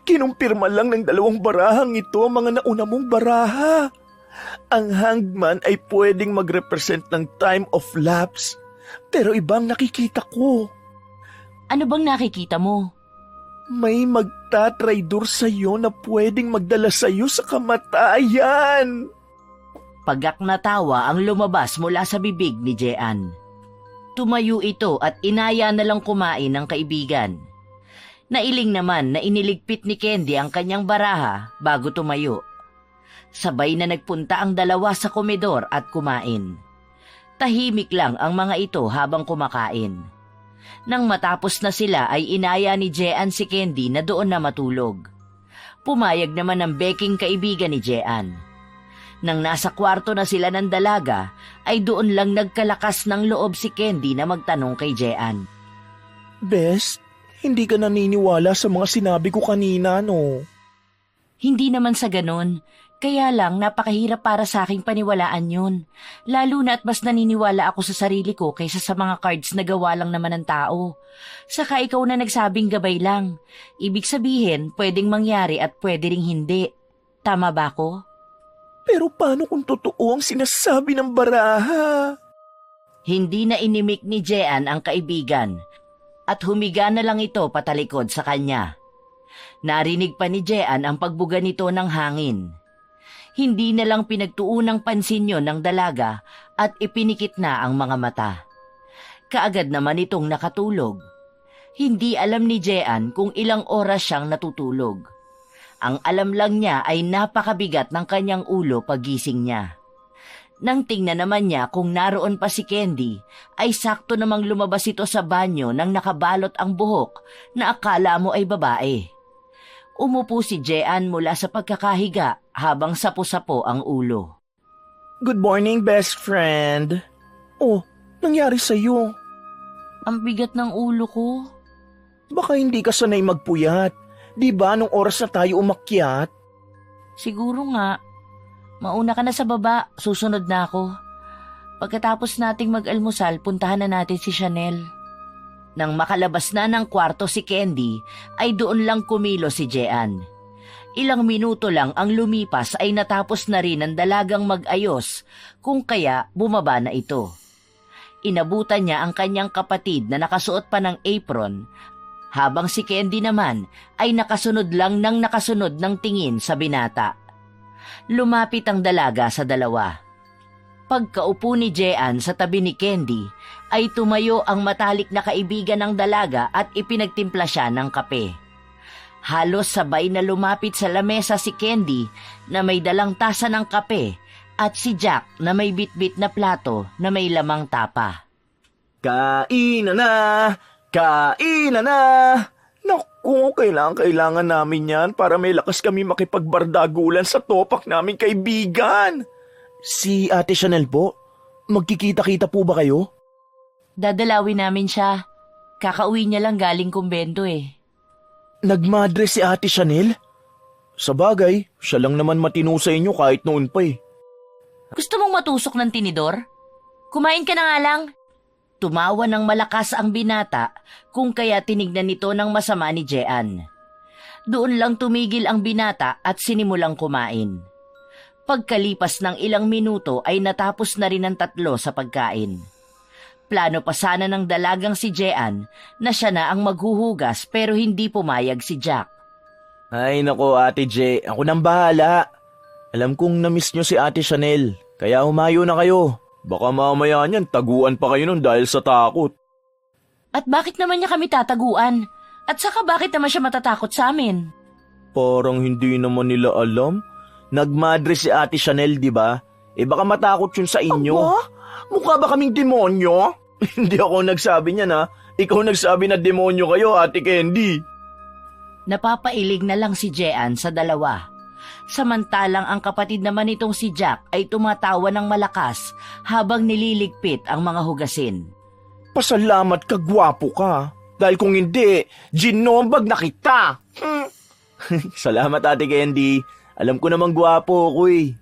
Kinumpirma lang ng 2 barahang ito ang mga nauna mong baraha. Ang hangman ay pwedeng mag-represent ng time of lapse. Pero ibang nakikita ko. Ano bang nakikita mo? May magtatraidor sa'yo na pwedeng magdala sa'yo sa kamatayan. Pagak na tawa ang lumabas mula sa bibig ni Jean. Tumayo ito at inaya na lang kumain ng kaibigan. Nailing naman na iniligpit ni Candy ang kanyang baraha bago tumayo. Sabay na nagpunta ang 2 sa komedor at kumain. Tahimik lang ang mga ito habang kumakain. Nang matapos na sila ay inaya ni Jean si Candy na doon na matulog. Pumayag naman ang beking kaibigan ni Jean. Nang nasa kwarto na sila ng dalaga ay doon lang nagkalakas ng loob si Candy na magtanong kay Jean. Bes, hindi ka naniniwala sa mga sinabi ko kanina, no? Hindi naman sa ganon. Kaya lang napakahirap para sa aking paniwalaan yun. Lalo na at mas naniniwala ako sa sarili ko kaysa sa mga cards na gawa lang naman ng tao. Saka ikaw na nagsabing gabay lang. Ibig sabihin, pwedeng mangyari at pwede ring hindi. Tama ba ako? Pero paano kung totoo ang sinasabi ng baraha? Hindi na inimik ni Jean ang kaibigan at humiga na lang ito patalikod sa kanya. Narinig pa ni Jean ang pagbuga nito ng hangin. Hindi na lang pinagtuunang pansin yon ng dalaga at ipinikit na ang mga mata. Kaagad naman itong nakatulog. Hindi alam ni Jean kung ilang oras siyang natutulog. Ang alam lang niya ay napakabigat ng kanyang ulo pagising niya. Nang tingnan naman niya kung naroon pa si Candy, ay sakto namang lumabas ito sa banyo nang nakabalot ang buhok na akala mo ay babae. Umupo si Jean mula sa pagkakahiga habang sapo-sapo ang ulo. Good morning, best friend. Oh, nangyari sa'yo? Ang bigat ng ulo ko. Baka hindi ka sanay magpuyat. Di ba nung oras na tayo umakyat? Siguro nga. Mauna ka na sa baba, susunod na ako. Pagkatapos nating mag-almusal, puntahan na natin si Chanel. Nang makalabas na ng kwarto si Candy, ay doon lang kumilo si Jean. Ilang minuto lang ang lumipas ay natapos na rin ang dalagang mag-ayos, kung kaya bumaba na ito. Inabutan niya ang kanyang kapatid na nakasuot pa ng apron, habang si Candy naman ay nakasunod lang ng nakasunod ng tingin sa binata. Lumapit ang dalaga sa dalawa. Pagkaupo ni Jean sa tabi ni Candy, ay tumayo ang matalik na kaibigan ng dalaga at ipinagtimpla siya ng kape. Halos sabay na lumapit sa lamesa si Candy na may dalang tasa ng kape at si Jack na may bitbit na plato na may lamang tapa. Kainan na! Kainan na! Naku, kailangan namin yan para may lakas kami makipagbardagulan sa topak naming kaibigan. Si Ate Chanel po, magkikita-kita po ba kayo? Dadalawin namin siya. Kakauwi niya lang galing kumbento eh. Nagmadre si Ate Chanel? Sabagay, siya lang naman matino sa inyo kahit noon pa eh. Gusto mong matusok ng tinidor? Kumain ka na nga lang. Tumawa ng malakas ang binata kung kaya tinignan nito ng masama ni Jean. Doon lang tumigil ang binata at sinimulang kumain. Pagkalipas ng ilang minuto ay natapos na rin ang tatlo sa pagkain. Plano pa sana ng dalagang si Jean na siya na ang maghuhugas pero hindi pumayag si Jack. Ay nako Ate Je, ako nang bahala. Alam kong na-miss nyo si Ate Chanel, kaya humayo na kayo. Baka mamaya niyan, taguan pa kayo nun dahil sa takot. At bakit naman niya kami tataguan? At saka bakit naman siya matatakot sa amin? Parang hindi naman nila alam. Nagmadre si Ate Chanel, di ba? Baka matakot yun sa inyo. Aba? Mukha ba kaming demonyo? Hindi ako nagsabi niyan ha. Ikaw nagsabi na demonyo kayo, Ate Candy. Napapailig na lang si Jean sa dalawa. Samantalang ang kapatid naman nitong si Jack ay tumatawa ng malakas habang nililigpit ang mga hugasin. Pasalamat ka, gwapo ka. Dahil kung hindi, ginombag na kita. Salamat Ate Candy. Alam ko namang gwapo ako eh.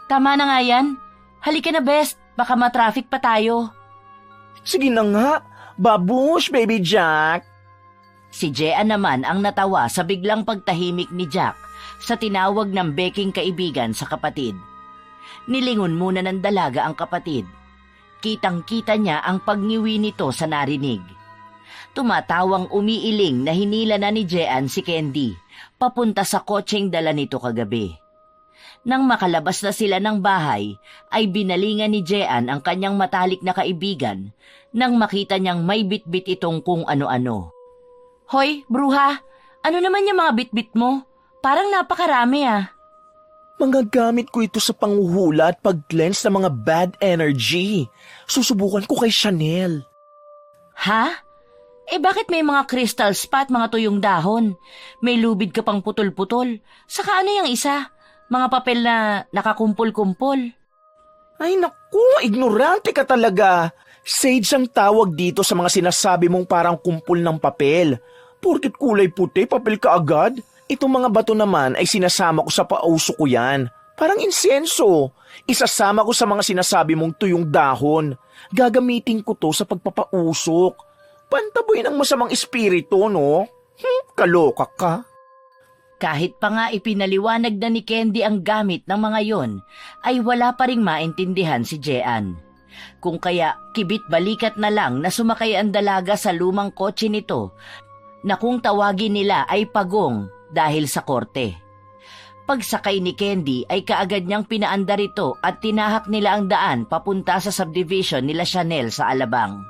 Tama na nga yan. Halika na best, baka matraffic pa tayo. Sige na nga, babush baby Jack. Si Jean naman ang natawa sa biglang pagtahimik ni Jack sa tinawag ng beking kaibigan sa kapatid. Nilingon muna ng dalaga ang kapatid. Kitang-kita niya ang pagngiwi nito sa narinig. Tumatawang umiiling na hinila na ni Jean si Candy, papunta sa kotseng dala nito kagabi. Nang makalabas na sila ng bahay, ay binalingan ni Jean ang kanyang matalik na kaibigan nang makita niyang may bitbit itong kung ano-ano. Hoy, bruha, ano naman yung mga bitbit mo? Parang napakarami ah. Mga gamit ko ito sa panghuhula at pag-cleanse ng mga bad energy. Susubukan ko kay Chanel. Ha? Bakit may mga crystal spot, mga tuyong dahon? May lubid ka pang putol-putol. Saka ano yung isa? Mga papel na nakakumpol-kumpol. Ay naku, ignorante ka talaga. Sage ang tawag dito sa mga sinasabi mong parang kumpul ng papel. Porket kulay puti, papel ka agad. Itong mga bato naman ay sinasama ko sa pauso ko yan. Parang insenso. Isasama ko sa mga sinasabi mong tuyong dahon. Gagamitin ko to sa pagpapausok. Pantaboy ng masamang espiritu, no? Kaloka ka. Kahit pa nga ipinaliwanag na ni Candy ang gamit ng mga yon, ay wala pa ring maintindihan si Jean. Kung kaya kibit balikat na lang na sumakay ang dalaga sa lumang kotse nito na kung tawagin nila ay pagong dahil sa korte. Pagsakay ni Candy ay kaagad niyang pinaandar ito at tinahak nila ang daan papunta sa subdivision nila Chanel sa Alabang.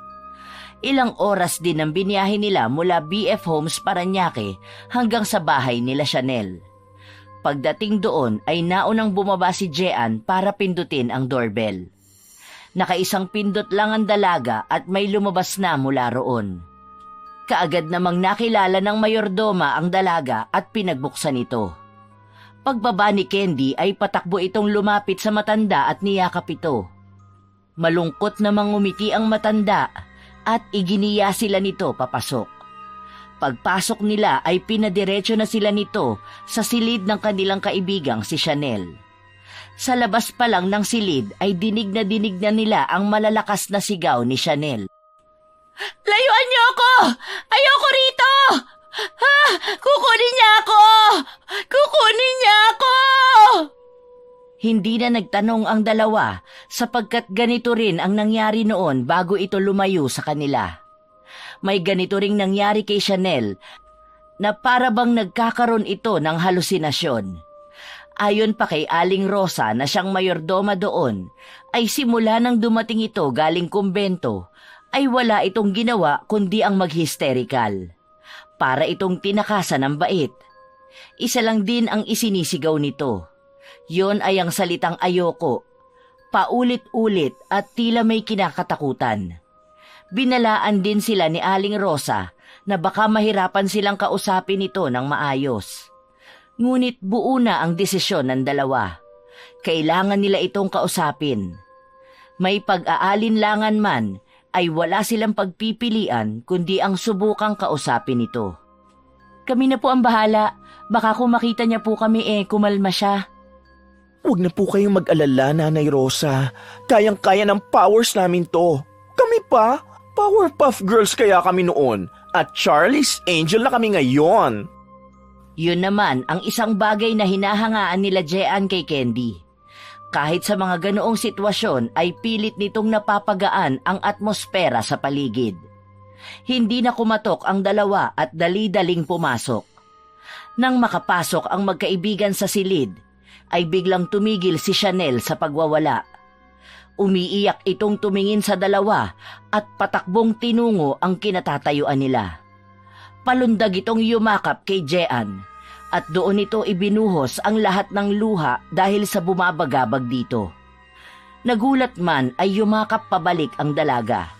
Ilang oras din ang biniyahe nila mula BF Homes Parañaque hanggang sa bahay nila Chanel. Pagdating doon ay naunang bumaba si Jean para pindutin ang doorbell. Nakaisang pindot lang ang dalaga at may lumabas na mula roon. Kaagad namang nakilala ng mayordoma ang dalaga at pinagbuksan ito. Pagbaba ni Candy ay patakbo itong lumapit sa matanda at niyakap ito. Malungkot namang ngumiti ang matanda at iginiya sila nito papasok. Pagpasok nila ay pinadiretso na sila nito sa silid ng kanilang kaibigang si Chanel. Sa labas pa lang ng silid ay dinig na nila ang malalakas na sigaw ni Chanel. "Layuan niyo ako! Ayoko rito! Ha! Kukunin niya ako! Kukunin niya ako!" Hindi na nagtanong ang dalawa sapagkat ganito rin ang nangyari noon bago ito lumayo sa kanila. May ganito ring nangyari kay Chanel na para bang nagkakaroon ito ng halusinasyon. Ayon pa kay Aling Rosa na siyang mayordoma doon, ay simula nang dumating ito galing kumbento, ay wala itong ginawa kundi ang mag-hysterical. Para itong tinakasan ng bait. Isa lang din ang isinisigaw nito. Yon ay ang salitang ayoko, paulit-ulit at tila may kinakatakutan. Binalaan din sila ni Aling Rosa na baka mahirapan silang kausapin ito ng maayos. Ngunit buo na ang desisyon ng dalawa. Kailangan nila itong kausapin. May pag-aalinlangan man, ay wala silang pagpipilian kundi ang subukang kausapin ito. "Kami na po ang bahala. Baka kung makita niya po kami kumalma siya." Huwag na po kayong mag-alala, Nanay Rosa. Kayang-kaya ng powers namin to. Kami pa? Powerpuff Girls kaya kami noon. At Charlie's Angel na kami ngayon. Yun naman ang isang bagay na hinahangaan nila Jean kay Candy. Kahit sa mga ganoong sitwasyon ay pilit nitong napapagaan ang atmosfera sa paligid. Hindi na kumatok ang dalawa at dali-daling pumasok. Nang makapasok ang magkaibigan sa silid, ay biglang tumigil si Chanel sa pagwawala. Umiiyak itong tumingin sa dalawa at patakbong tinungo ang kinatatayuan nila. Palundag itong yumakap kay Jean at doon ito ibinuhos ang lahat ng luha dahil sa bumabagabag dito. Nagulat man ay yumakap pabalik ang dalaga.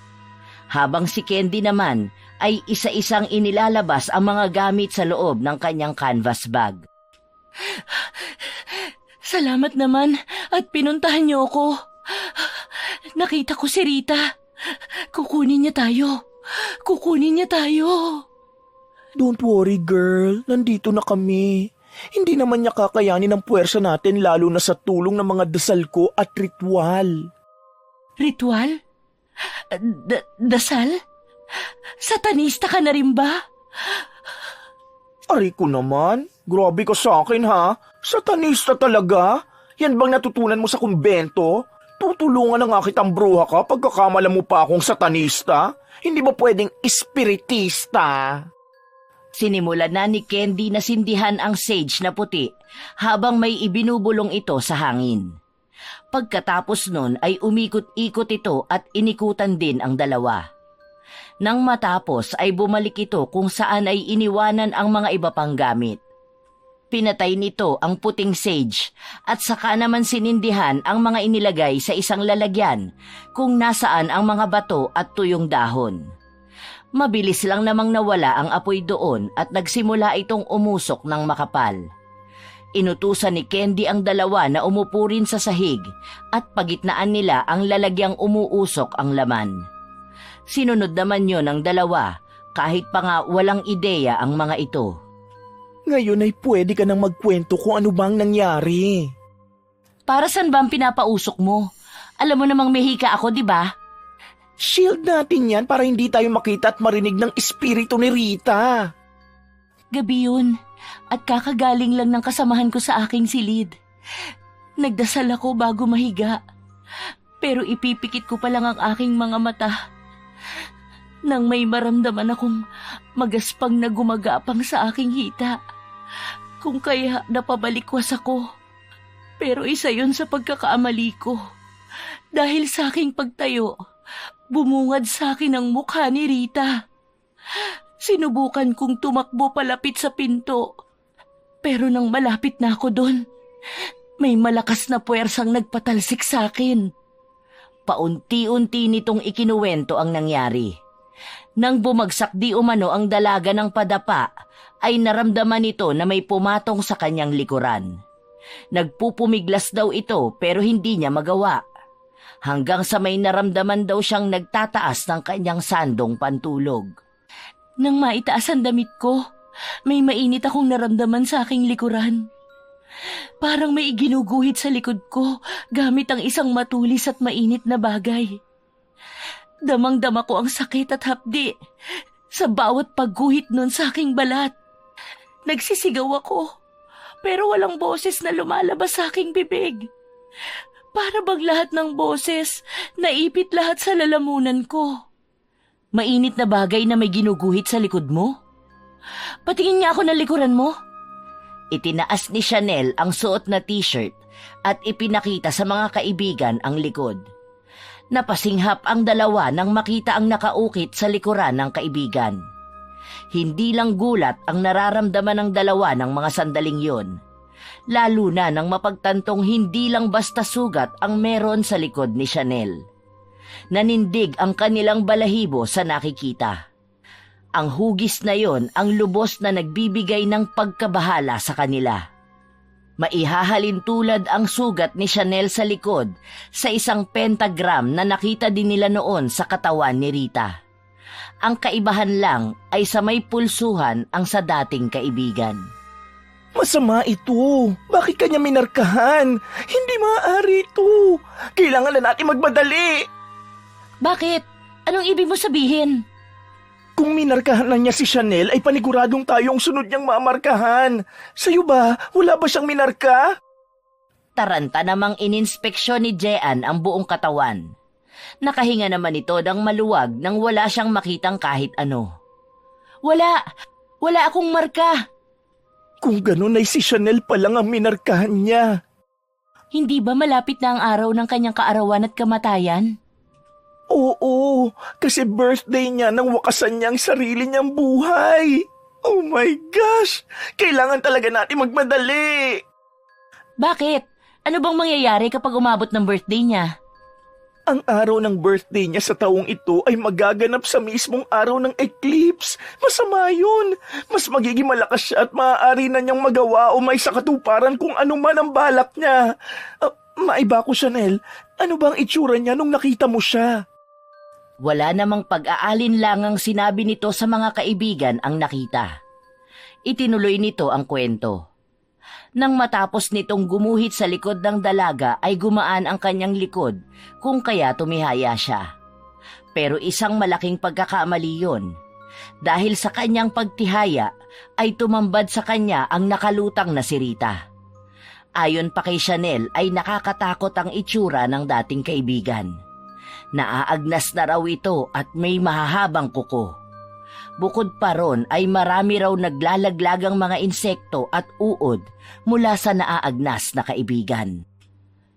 Habang si Candy naman ay isa-isang inilalabas ang mga gamit sa loob ng kanyang canvas bag. "Salamat naman at pinuntahan niyo ako. Nakita ko si Rita. Kukunin niya tayo. Kukunin niya tayo." Don't worry, girl. Nandito na kami. Hindi naman niya kakayanin ang puwersa natin lalo na sa tulong ng mga dasal ko at ritual. Ritual? Dasal? Satanista ka na rin ba? Aray ko naman. Grabe ka sa akin, ha? Satanista talaga? Yan bang natutunan mo sa kumbento? Tutulungan na nga kitang bruha ka pagkakamala mo pa akong satanista? Hindi ba pwedeng espiritista? Sinimulan na ni Candy na sindihan ang sage na puti habang may ibinubulong ito sa hangin. Pagkatapos nun ay umikot-ikot ito at inikutan din ang dalawa. Nang matapos ay bumalik ito kung saan ay iniwanan ang mga iba pang gamit. Pinatay nito ang puting sage at saka naman sinindihan ang mga inilagay sa isang lalagyan kung nasaan ang mga bato at tuyong dahon. Mabilis lang namang nawala ang apoy doon at nagsimula itong umusok ng makapal. Inutusan ni Candy ang dalawa na umupo rin sa sahig at pagitnaan nila ang lalagyang umuusok ang laman. Sinunod naman yon ng dalawa kahit pa nga walang ideya ang mga ito. Ngayon ay pwede ka nang magkwento kung ano bang nangyari. Para saan ba ang pinapausok mo? Alam mo namang mehika ako, di ba? Shield natin yan para hindi tayo makita at marinig ng espiritu ni Rita. Gabi yun at kakagaling lang ng kasamahan ko sa aking silid. Nagdasal ako bago mahiga, pero ipipikit ko pa lang ang aking mga mata nang may maramdaman akong magaspang na gumagapang sa aking hita. Kung kaya napabalikwas ako, pero isa yun sa pagkakaamali ko. Dahil sa aking pagtayo, bumungad sa akin ang mukha ni Rita. Sinubukan kong tumakbo palapit sa pinto, Pero nang malapit na ako doon, may malakas na puwersang nagpatalsik sa akin. Paunti-unti nitong ikinuwento ang nangyari. Nang bumagsak di umano ang dalaga ng padapa, ay naramdaman nito na may pumatong sa kanyang likuran. Nagpupumiglas daw ito pero hindi niya magawa. Hanggang sa may naramdaman daw siyang nagtataas ng kanyang sandong pantulog. Nang maitaas ang damit ko, may mainit akong naramdaman sa aking likuran. Parang may iginuguhit sa likod ko gamit ang isang matulis at mainit na bagay. Damang-dama ko ang sakit at hapdi sa bawat pagguhit nun sa aking balat. Nagsisigaw ako, pero walang boses na lumalabas sa aking bibig. Para bang lahat ng boses, naipit lahat sa lalamunan ko. Mainit na bagay na may ginuguhit sa likod mo? Patingin niya ako ng likuran mo. Itinaas ni Chanel ang suot na t-shirt at ipinakita sa mga kaibigan ang likod. Napasinghap ang dalawa nang makita ang nakaukit sa likuran ng kaibigan. Hindi lang gulat ang nararamdaman ng dalawa ng mga sandaling yon. Lalo na nang mapagtantong hindi lang basta sugat ang meron sa likod ni Chanel. Nanindig ang kanilang balahibo sa nakikita. Ang hugis na yon ang lubos na nagbibigay ng pagkabahala sa kanila. Maihahalin tulad ang sugat ni Chanel sa likod sa isang pentagram na nakita din nila noon sa katawan ni Rita. Ang kaibahan lang ay sa may pulsuhan ang sa dating kaibigan. Masama ito. Bakit kanya minarkahan? Hindi maaari ito. Kailangan na natin magmadali. Bakit? Anong ibig mo sabihin? Kung minarkahan na niya si Chanel, ay paniguradong tayong sunod niyang mamarkahan. Sa'yo ba? Wala ba siyang minarka? Taranta namang ininspeksyon ni Jean ang buong katawan. Nakahinga naman ito ng maluwag nang wala siyang makitang kahit ano. Wala akong marka. Kung ganun ay si Chanel pa lang ang minarkahan niya. Hindi ba malapit na ang araw ng kanyang kaarawan at kamatayan? Oo, kasi birthday niya nang wakasan niya ang sarili niyang buhay. Oh my gosh! Kailangan talaga natin magmadali. Bakit? Ano bang mangyayari kapag umabot ng birthday niya? Ang araw ng birthday niya sa taong ito ay magaganap sa mismong araw ng eclipse. Masama yun. Mas magiging malakas siya at maaari na niyang magawa o may sakatuparan kung ano man ang balak niya. Maiba ko, Chanel. Ano ba ang itsura niya nung nakita mo siya? Wala namang pag-aalinlangang sinabi nito sa mga kaibigan ang nakita. Itinuloy nito ang kwento. Nang matapos nitong gumuhit sa likod ng dalaga ay gumaan ang kanyang likod kung kaya tumihaya siya. Pero isang malaking pagkakamali yun. Dahil sa kanyang pagtihaya ay tumambad sa kanya ang nakalutang na si Rita. Ayon pa kay Chanel ay nakakatakot ang itsura ng dating kaibigan. Naaagnas na raw ito at may mahahabang kuko. Bukod pa ron ay marami raw naglalaglagang mga insekto at uod mula sa naaagnas na kaibigan.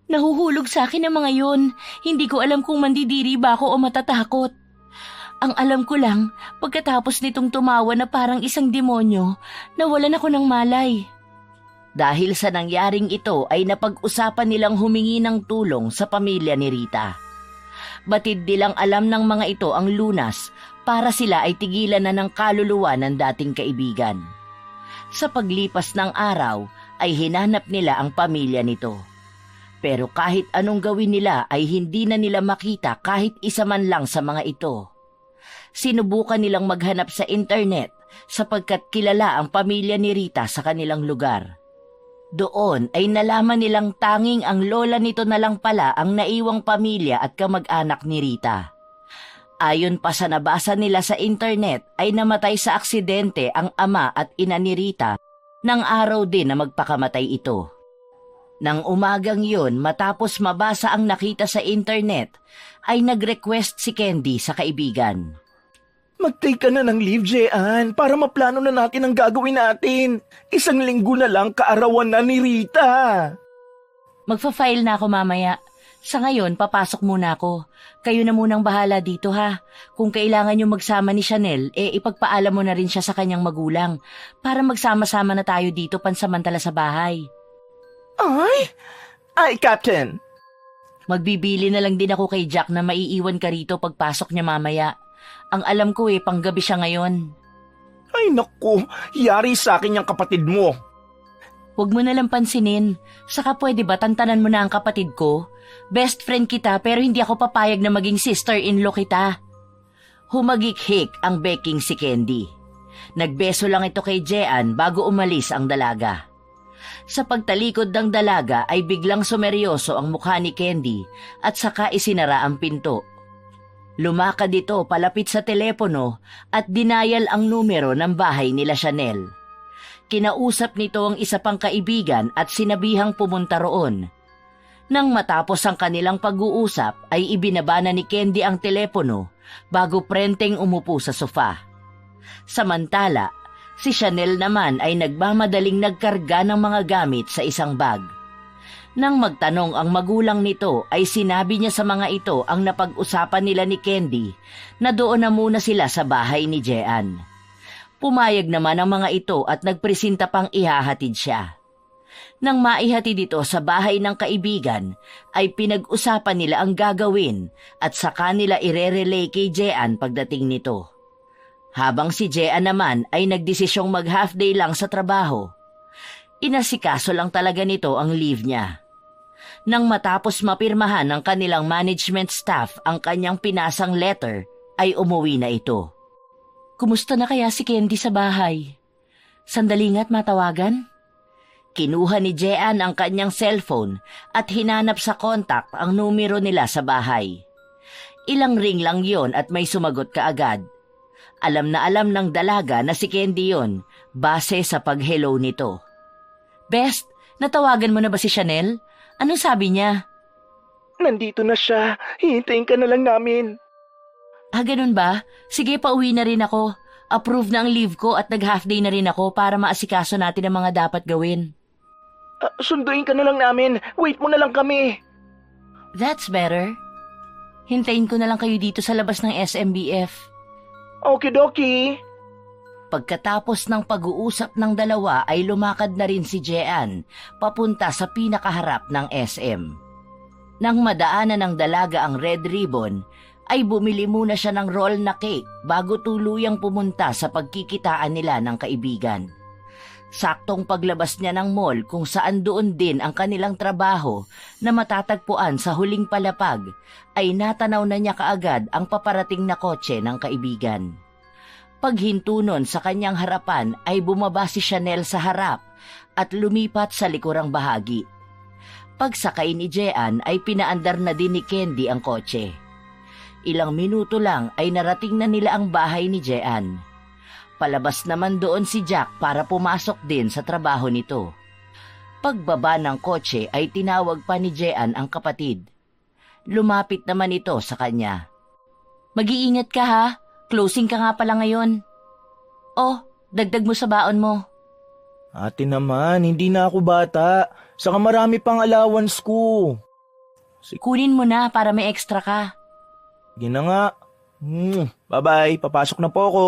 Nahuhulog sa akin ang mga yun. Hindi ko alam kung mandidiri ba ako o matatakot. Ang alam ko lang, pagkatapos nitong tumawa na parang isang demonyo, nawalan ako ng malay. Dahil sa nangyaring ito ay napag-usapan nilang humingi ng tulong sa pamilya ni Rita. Batid nilang alam ng mga ito ang lunas para sila ay tigilan na ng kaluluwa ng dating kaibigan. Sa paglipas ng araw ay hinanap nila ang pamilya nito. Pero kahit anong gawin nila ay hindi na nila makita kahit isa man lang sa mga ito. Sinubukan nilang maghanap sa internet sapagkat kilala ang pamilya ni Rita sa kanilang lugar. Doon ay nalaman nilang tanging ang lola nito na lang pala ang naiwang pamilya at kamag-anak ni Rita. Ayon pa sa nabasa nila sa internet ay namatay sa aksidente ang ama at ina ni Rita nang araw din na magpakamatay ito. Nang umagang yun matapos mabasa ang nakita sa internet ay nag-request si Candy sa kaibigan. Mag-take ka na ng leave, Jean, para maplano na natin ang gagawin natin. 1 linggo na lang kaarawan na ni Rita. Magfa-file na ako mamaya. Sa ngayon, papasok muna ako. Kayo na munang bahala dito ha. Kung kailangan nyo magsama ni Chanel, ipagpaalam mo na rin siya sa kanyang magulang para magsama-sama na tayo dito pansamantala sa bahay. Ay, Captain. Magbibili na lang din ako kay Jack na maiiwan ka rito pagpasok niya mamaya. Ang alam ko panggabi siya ngayon. Ay naku, yari sa akin yung kapatid mo. Huwag mo nalang pansinin. Saka pwede ba tantanan mo na ang kapatid ko? Best friend kita pero hindi ako papayag na maging sister-in-law kita. Humagikhik ang beking si Candy. Nagbeso lang ito kay Jean bago umalis ang dalaga. Sa pagtalikod ng dalaga ay biglang sumeryoso ang mukha ni Candy at saka isinara ang pinto. Lumakad ito palapit sa telepono at dinayal ang numero ng bahay nila Chanel. Kinausap nito ang isa pang kaibigan at sinabihang pumunta roon. Nang matapos ang kanilang pag-uusap ay ibinaba na ni Candy ang telepono bago prenteng umupo sa sofa. Samantala, si Chanel naman ay nagmamadaling nagkarga ng mga gamit sa isang bag. Nang magtanong ang magulang nito ay sinabi niya sa mga ito ang napag-usapan nila ni Candy na doon na muna sila sa bahay ni Jean. Pumayag naman ang mga ito at nagpresenta pang ihahatid siya. Nang maihatid ito sa bahay ng kaibigan, ay pinag-usapan nila ang gagawin at saka nila irerelay kay Jean pagdating nito. Habang si Jean naman ay nagdesisyong mag-half day lang sa trabaho. Inasikaso lang talaga nito ang leave niya. Nang matapos mapirmahan ng kanilang management staff ang kanyang pinasang letter, ay umuwi na ito. Kumusta na kaya si Candy sa bahay? Sandali nga't matawagan? Kinuha ni Jean ang kanyang cellphone at hinanap sa contact ang numero nila sa bahay. Ilang ring lang yon at may sumagot kaagad. Alam na alam ng dalaga na si Candy yon base sa pag-hello nito. Best, natawagan mo na ba si Chanel? Anong sabi niya? Nandito na siya. Hihintayin ka na lang namin. Ganun ba? Sige, pauwi na rin ako. Approve na ang leave ko at nag-half day na rin ako para maasikaso natin ang mga dapat gawin. Sunduin ka na lang namin. Wait mo na lang kami. That's better. Hintayin ko na lang kayo dito sa labas ng SMBF. Okidoki. Pagkatapos ng pag-uusap ng dalawa ay lumakad na rin si Jean papunta sa pinakaharap ng SM. Nang madaanan ng dalaga ang red ribbon, ay bumili muna siya ng roll na cake bago tuluyang pumunta sa pagkikitaan nila ng kaibigan. Saktong paglabas niya ng mall kung saan doon din ang kanilang trabaho na matatagpuan sa huling palapag, ay natanaw na niya kaagad ang paparating na kotse ng kaibigan. Paghinto nun sa kanyang harapan ay bumaba si Chanel sa harap at lumipat sa likurang bahagi. Pagsakay ni Jean ay pinaandar na din ni Candy ang kotse. Ilang minuto lang ay narating na nila ang bahay ni Jean. Palabas naman doon si Jack para pumasok din sa trabaho nito. Pagbaba ng kotse ay tinawag pa ni Jean ang kapatid. Lumapit naman ito sa kanya. Mag-iingat ka ha, closing ka nga pala ngayon. Oh, dagdag mo sa baon mo. Ate naman, hindi na ako bata. Saka marami pang allowance ko. Kunin mo na para may extra ka. Sige na nga. Bye-bye, papasok na po ako.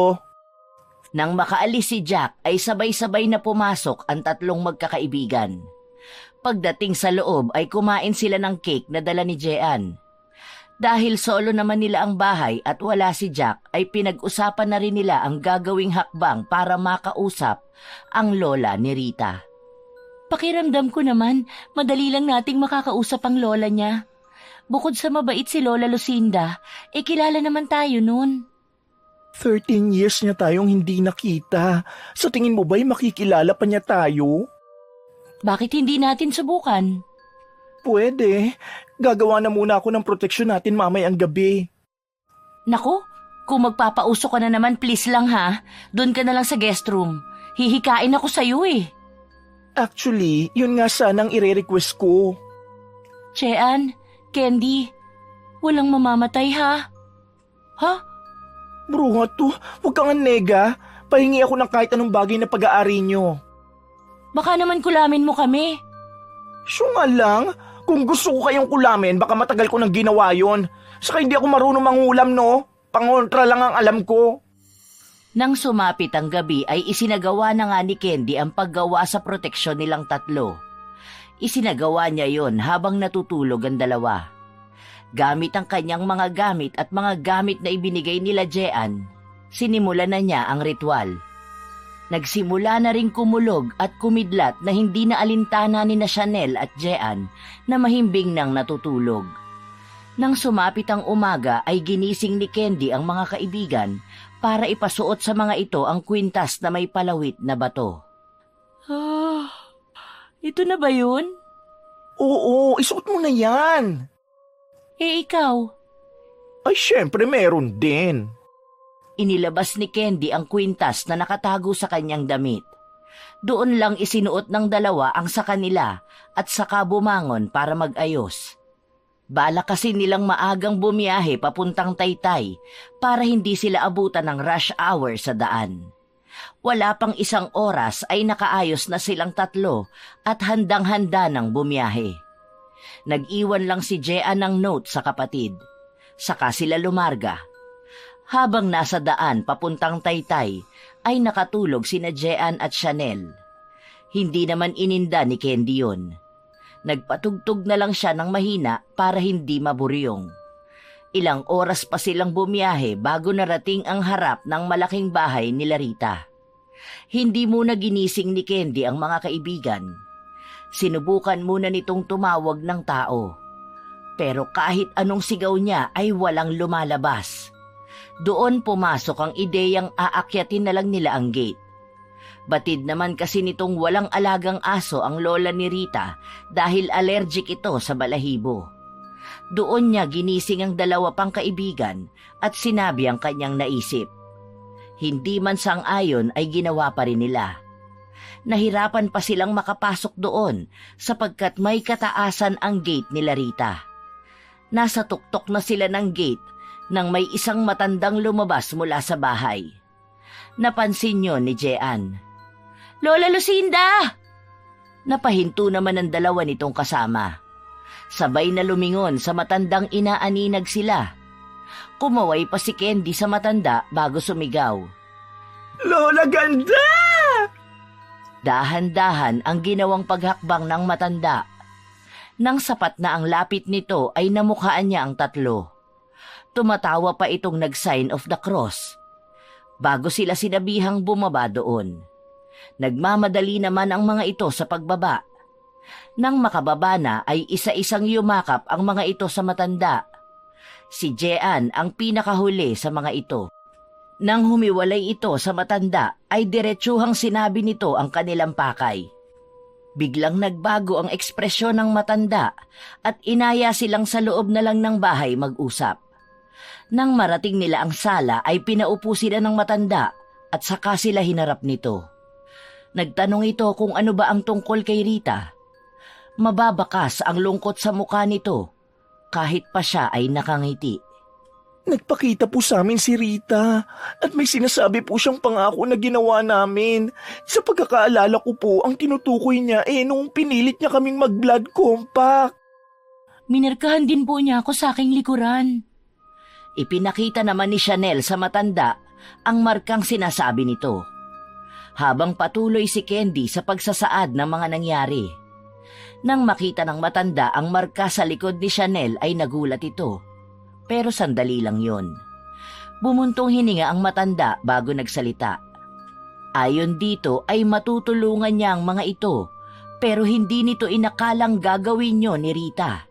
Nang makaalis si Jack ay sabay-sabay na pumasok ang tatlong magkakaibigan. Pagdating sa loob ay kumain sila ng cake na dala ni Jean. Dahil solo naman nila ang bahay at wala si Jack ay pinag-usapan na rin nila ang gagawing hakbang para makausap ang lola ni Rita. Pakiramdam ko naman, madali lang nating makakausap ang lola niya. Bukod sa mabait si Lola Lucinda, kilala naman tayo nun. 13 years niya tayong hindi nakita. Sa tingin mo ba'y makikilala pa niya tayo? Bakit hindi natin subukan? Pwede. Gagawa na muna ako ng proteksyon natin mamayang gabi. Naku, kung magpapauso ka na naman please lang ha. Doon ka na lang sa guest room. Hihikain ako sa'yo eh. Actually, yun nga sanang ire-request ko. Jean, Candy, walang mamamatay ha? Ha? Bruha to, huwag kang nega. Pahingi ako ng kahit anong bagay na pag-aari nyo. Baka naman kulamin mo kami. Siya nga lang, Kung gusto ko kayong kulamin, baka matagal ko nang ginawa yon. Saka hindi ako marunong mangulam, no? Pangontra lang ang alam ko. Nang sumapit ang gabi ay isinagawa na nga ni Candy ang paggawa sa proteksyon nilang tatlo. Isinagawa niya yon habang natutulog ang dalawa. Gamit ang kanyang mga gamit at mga gamit na ibinigay nila Jean, sinimula na niya ang ritual. Nagsimula na ring kumulog at kumidlat na hindi na alintana ni na Chanel at Jean na mahimbing nang natutulog. Nang sumapit ang umaga ay ginising ni Candy ang mga kaibigan para ipasuot sa mga ito ang kwintas na may palawit na bato. Ito na ba yun? Oo, isuot mo na yan. Ikaw? Ay, syempre meron din. Inilabas ni Candy ang kwintas na nakatago sa kanyang damit. Doon lang isinuot ng dalawa ang sa kanila at saka bumangon para mag-ayos. Bala kasi nilang maagang bumiyahe papuntang Taytay para hindi sila abutan ng rush hour sa daan. Wala pang 1 oras ay nakaayos na silang tatlo at handang-handa ng bumiyahe. Nag-iwan lang si Jean ng note sa kapatid. Saka sila lumarga. Habang nasa daan papuntang Taytay ay nakatulog sina Jean at Chanel. Hindi naman ininda ni Candy yun. Nagpatugtog na lang siya ng mahina para hindi maburyong. Ilang oras pa silang bumiyahe bago narating ang harap ng malaking bahay ni Rita. Hindi muna ginising ni Candy ang mga kaibigan. Sinubukan muna nitong tumawag ng tao. Pero kahit anong sigaw niya ay walang lumalabas. Doon pumasok ang ideyang aakyatin na lang nila ang gate. Batid naman kasi nitong walang alagang aso ang lola ni Rita dahil allergic ito sa balahibo. Doon niya ginising ang 2 pang kaibigan at sinabi ang kanyang naisip. Hindi man sang-ayon ay ginawa pa rin nila. Nahirapan pa silang makapasok doon sapagkat may kataasan ang gate ni Rita. Nasa tuktok na sila ng gate nang may isang matandang lumabas mula sa bahay. Napansin niyo ni Jean. Lola Lucinda! Napahinto naman ang 2 nitong kasama. Sabay na lumingon sa matandang inaaninag sila. Kumaway pa si Candy sa matanda bago sumigaw. Lola ganda! Dahan-dahan ang ginawang paghakbang ng matanda. Nang sapat na ang lapit nito ay namukhaan niya ang tatlo. Tumatawa pa itong nag-sign of the cross. Bago sila sinabihang bumaba doon. Nagmamadali naman ang mga ito sa pagbaba. Nang makababa na ay isa-isang yumakap ang mga ito sa matanda. Si Jean ang pinakahuli sa mga ito. Nang humiwalay ito sa matanda ay diretsuhang sinabi nito ang kanilang pakay. Biglang nagbago ang ekspresyon ng matanda at inaya silang sa loob na lang ng bahay mag-usap. Nang marating nila ang sala ay pinaupo sila ng matanda at saka sila hinarap nito. Nagtanong ito kung ano ba ang tungkol kay Rita. Mababakas ang lungkot sa mukha nito kahit pa siya ay nakangiti. Nagpakita po sa amin si Rita at may sinasabi po siyang pangako na ginawa namin. Sa pagkakaalala ko po, ang tinutukoy niya nung pinilit niya kaming mag-blood compact. Minirkahan din po niya ako sa aking likuran. Ipinakita naman ni Chanel sa matanda ang markang sinasabi nito. Habang patuloy si Candy sa pagsasaad ng mga nangyari. Nang makita ng matanda ang marka sa likod ni Chanel ay nagulat ito. Pero sandali lang yon. Bumuntong hininga ang matanda bago nagsalita. Ayon dito ay matutulungan niya ang mga ito pero hindi nito inakalang gagawin niyo ni Rita.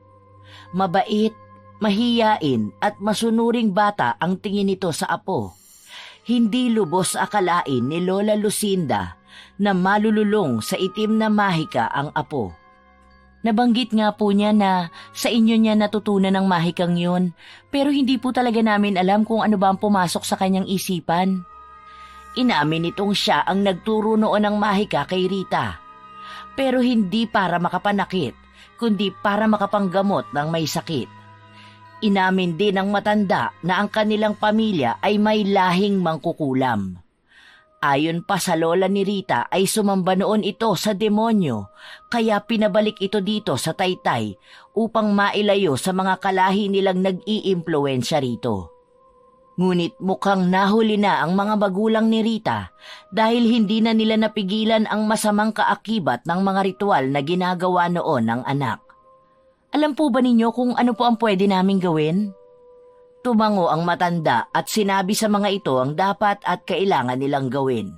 Mabait, mahiyain at masunuring bata ang tingin nito sa apo. Hindi lubos akalain ni Lola Lucinda na malululong sa itim na mahika ang apo. Nabanggit nga po niya na sa inyo niya natutunan ang mahikang yun, pero hindi po talaga namin alam kung ano ba ang pumasok sa kanyang isipan. Inamin nitong siya ang nagturo noon ng mahika kay Rita, pero hindi para makapanakit, kundi para makapanggamot ng may sakit. Inamin din ng matanda na ang kanilang pamilya ay may lahing mangkukulam. Ayon pa sa lola ni Rita ay sumamba noon ito sa demonyo, kaya pinabalik ito dito sa Taytay upang mailayo sa mga kalahi nilang nag-iimpluwensya rito. Ngunit mukhang nahuli na ang mga magulang ni Rita dahil hindi na nila napigilan ang masamang kaakibat ng mga ritual na ginagawa noon ng anak. Alam po ba ninyo kung ano po ang pwede naming gawin? Tumango ang matanda at sinabi sa mga ito ang dapat at kailangan nilang gawin.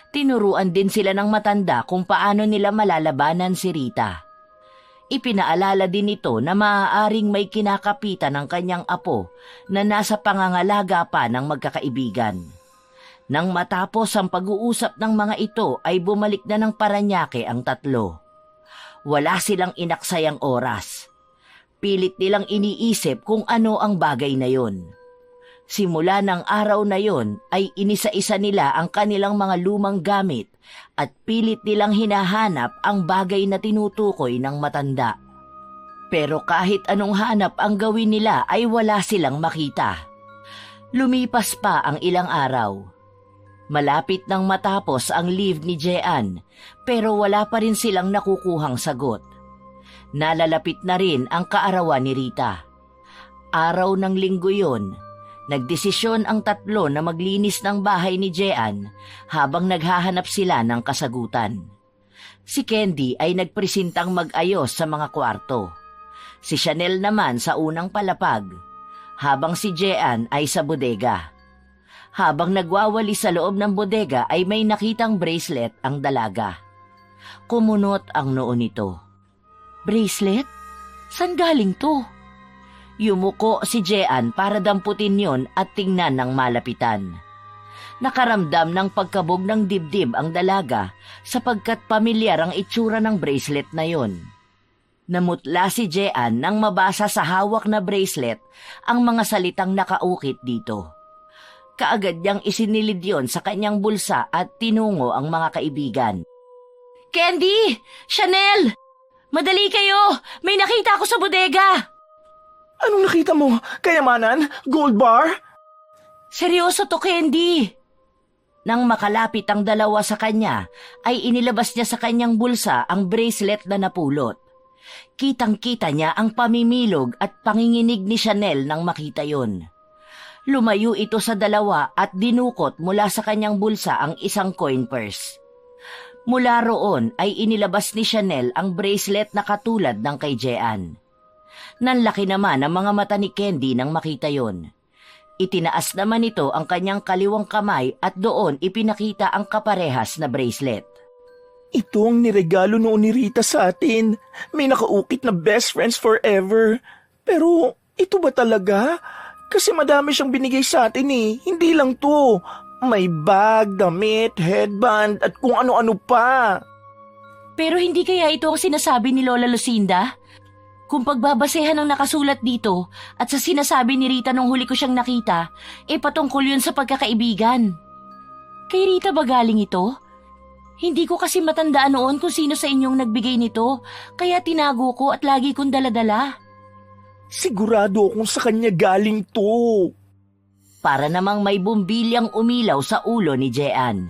Tinuruan din sila ng matanda kung paano nila malalabanan si Rita. Ipinaalala din ito na maaaring may kinakapitan ng kanyang apo na nasa pangangalaga pa ng magkakaibigan. Nang matapos ang pag-uusap ng mga ito ay bumalik na ng Paranaque ang tatlo. Wala silang inaksayang oras. Pilit nilang iniisip kung ano ang bagay na yon. Simula ng araw na yon ay inisa-isa nila ang kanilang mga lumang gamit at pilit nilang hinahanap ang bagay na tinutukoy ng matanda. Pero kahit anong hanap ang gawin nila ay wala silang makita. Lumipas pa ang ilang araw. Malapit nang matapos ang leave ni Jean pero wala pa rin silang nakukuhang sagot. Nalalapit na rin ang kaarawan ni Rita. Araw ng linggo yon, nagdesisyon ang tatlo na maglinis ng bahay ni Jean habang naghahanap sila ng kasagutan. Si Candy ay nagpresintang mag-ayos sa mga kwarto. Si Chanel naman sa unang palapag, habang si Jean ay sa bodega. Habang nagwawali sa loob ng bodega ay may nakitang bracelet ang dalaga. Kumunot ang noo nito. Bracelet? San galing to? Yumuko si Jean para damputin yon at tingnan ng malapitan. Nakaramdam ng pagkabog ng dibdib ang dalaga sapagkat pamilyar ang itsura ng bracelet na yon. Namutla si Jean nang mabasa sa hawak na bracelet ang mga salitang nakaukit dito. Kaagad niyang isinilid yon sa kanyang bulsa at tinungo ang mga kaibigan. Candy! Chanel! Madali kayo! May nakita ako sa bodega! Anong nakita mo? Kayamanan? Gold bar? Seryoso to, Candy! Nang makalapit ang dalawa sa kanya, ay inilabas niya sa kanyang bulsa ang bracelet na napulot. Kitang-kita niya ang pamimilog at panginginig ni Chanel nang makita yon. Lumayo ito sa dalawa at dinukot mula sa kanyang bulsa ang isang coin purse. Mula roon ay inilabas ni Chanel ang bracelet na katulad ng kay Jean. Nanlaki naman ang mga mata ni Candy nang makita yon. Itinaas naman ito ang kanyang kaliwang kamay at doon ipinakita ang kaparehas na bracelet. Ito ang niregalo noon ni Rita sa atin. May nakaukit na best friends forever. Pero ito ba talaga? Kasi madami siyang binigay sa atin eh. Hindi lang to. May bag, damit, headband, at kung ano-ano pa. Pero hindi kaya ito ang sinasabi ni Lola Lucinda? Kung pagbabasehan ang nakasulat dito at sa sinasabi ni Rita nung huli ko siyang nakita, patungkol yun sa pagkakaibigan. Kay Rita ba galing ito? Hindi ko kasi matandaan noon kung sino sa inyong nagbigay nito, kaya tinago ko at lagi kong daladala. Sigurado akong sa kanya galing to. Para namang may bumbilyang umilaw sa ulo ni Jean.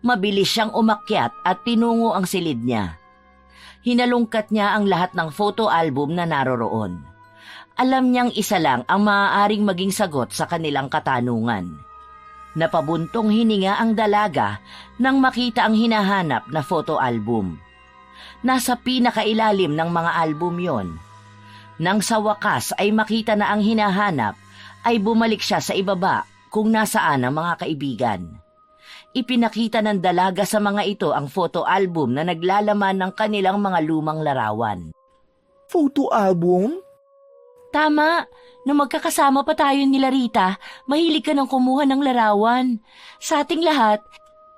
Mabilis siyang umakyat at tinungo ang silid niya. Hinalungkat niya ang lahat ng photo album na naroroon. Alam niyang isa lang ang maaaring maging sagot sa kanilang katanungan. Napabuntong hininga ang dalaga nang makita ang hinahanap na photo album. Nasa pinakailalim ng mga album yon. Nang sa wakas ay makita na ang hinahanap, ay bumalik siya sa ibaba kung nasaan ang mga kaibigan. Ipinakita ng dalaga sa mga ito ang photo album na naglalaman ng kanilang mga lumang larawan. Photo album? Tama, nung magkakasama pa tayo nila Rita, mahilig ka nang kumuha ng larawan. Sa ating lahat,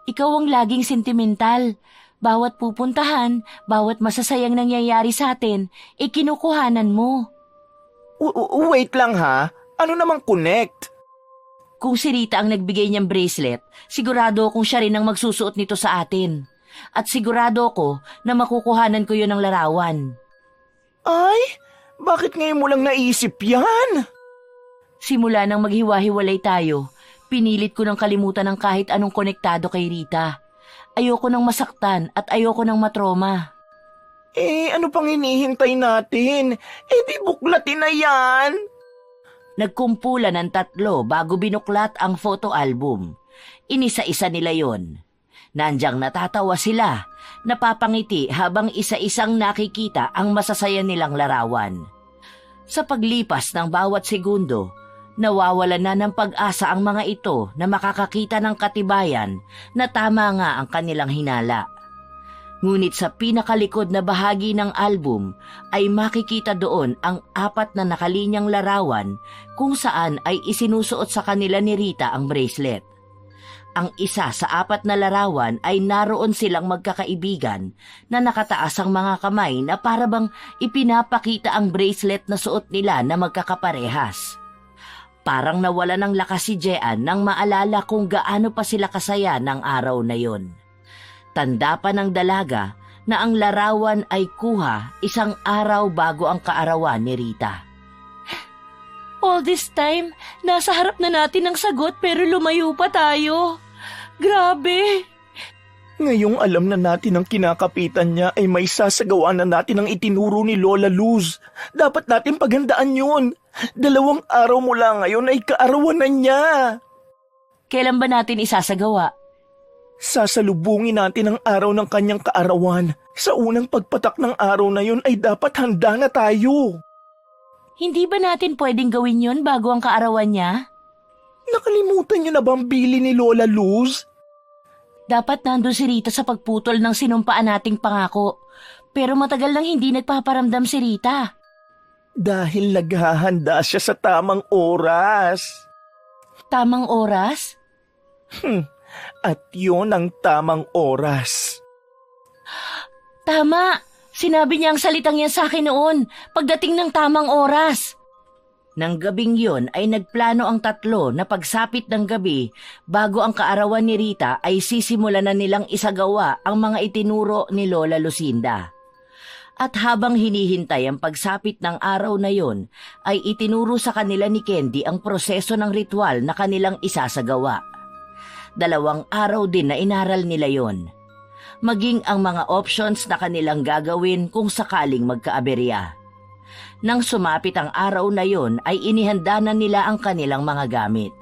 ikaw ang laging sentimental. Bawat pupuntahan, bawat masasayang nangyayari sa atin, kinukuhanan mo. Wait lang ha. Ano namang connect? Kung si Rita ang nagbigay niyang bracelet, sigurado akong siya rin ang magsusuot nito sa atin. At sigurado ako na makukuhanan ko yun ng larawan. Ay, bakit ngayon mo lang naisip yan? Simula nang maghiwa-hiwalay tayo, Pinilit ko ng kalimutan ng kahit anong konektado kay Rita. Ayoko nang masaktan at ayoko nang matroma. Ano pang hinihintay natin? Di buklatin na yan! Nagkumpulan ng 3 bago binuklat ang photo album. Inisa-isa nila yon. Nandyang natatawa sila, napapangiti habang isa-isang nakikita ang masasaya nilang larawan. Sa paglipas ng bawat segundo, nawawala na ng pag-asa ang mga ito na makakakita ng katibayan na tama nga ang kanilang hinala. Ngunit sa pinakalikod na bahagi ng album ay makikita doon ang 4 na nakalinyang larawan kung saan ay isinusuot sa kanila ni Rita ang bracelet. Ang isa sa 4 na larawan ay naroon silang magkakaibigan na nakataas ang mga kamay na parabang ipinapakita ang bracelet na suot nila na magkakaparehas. Parang nawala ng lakas si Jean nang maalala kung gaano pa sila kasaya ng araw na yon. Tanda pa ng dalaga na ang larawan ay kuha 1 araw bago ang kaarawan ni Rita. All this time, nasa harap na natin ang sagot pero lumayo pa tayo. Grabe! Ngayong alam na natin ang kinakapitan niya ay may sasagawa na natin ang itinuro ni Lola Luz. Dapat natin paghandaan yun. 2 araw mula ngayon ay kaarawan na niya. Kailan ba natin isasagawa? Sasalubungin natin ang araw ng kanyang kaarawan. Sa unang pagpatak ng araw na yun ay dapat handa na tayo. Hindi ba natin pwedeng gawin yon bago ang kaarawan niya? Nakalimutan niyo na ba ang bili ni Lola Luz? Dapat nandun si Rita sa pagputol ng sinumpaan nating pangako. Pero matagal nang hindi nagpaparamdam si Rita. Dahil naghahanda siya sa tamang oras. Tamang oras? At yun ang tamang oras. Tama! Sinabi niya ang salitang yan sa akin noon, pagdating ng tamang oras. Nang gabing yon ay nagplano ang 3 na pagsapit ng gabi bago ang kaarawan ni Rita ay sisimulan na nilang isagawa ang mga itinuro ni Lola Lucinda. At habang hinihintay ang pagsapit ng araw na yon, ay itinuro sa kanila ni Candy ang proseso ng ritual na kanilang isasagawa. 2 araw din na inaral nila yon. Maging ang mga options na kanilang gagawin kung sakaling magkaaberya. Nang sumapit ang araw na yon ay inihanda na nila ang kanilang mga gamit.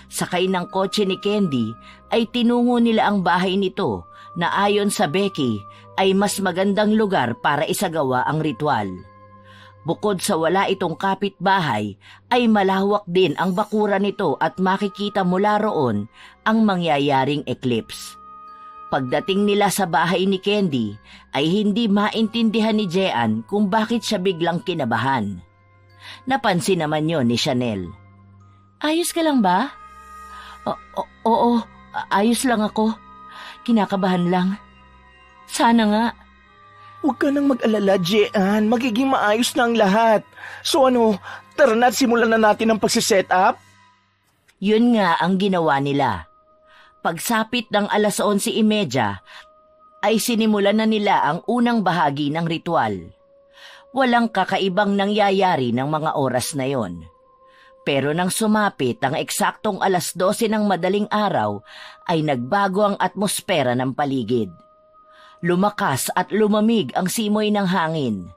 Sakay ng kotse ni Candy ay tinungo nila ang bahay nito na ayon sa Becky ay mas magandang lugar para isagawa ang ritual. Bukod sa wala itong kapitbahay ay malawak din ang bakuran nito at makikita mula roon ang mangyayaring eclipse. Pagdating nila sa bahay ni Candy ay hindi maintindihan ni Jean kung bakit siya biglang kinabahan. Napansin naman yon ni Chanel. Ayos ka lang ba? Oo, ayos lang ako. Kinakabahan lang. Sana nga. Huwag ka nang mag-alala, Jean. Magiging maayos na ang lahat. So tara na at simulan na natin ang pagsiset up? Yun nga ang ginawa nila. Pagsapit ng 11:30 ay sinimulan na nila ang unang bahagi ng ritual. Walang kakaibang nangyayari ng mga oras na yon. Pero nang sumapit ang eksaktong 12:00 ng madaling araw ay nagbago ang atmosfera ng paligid. Lumakas at lumamig ang simoy ng hangin.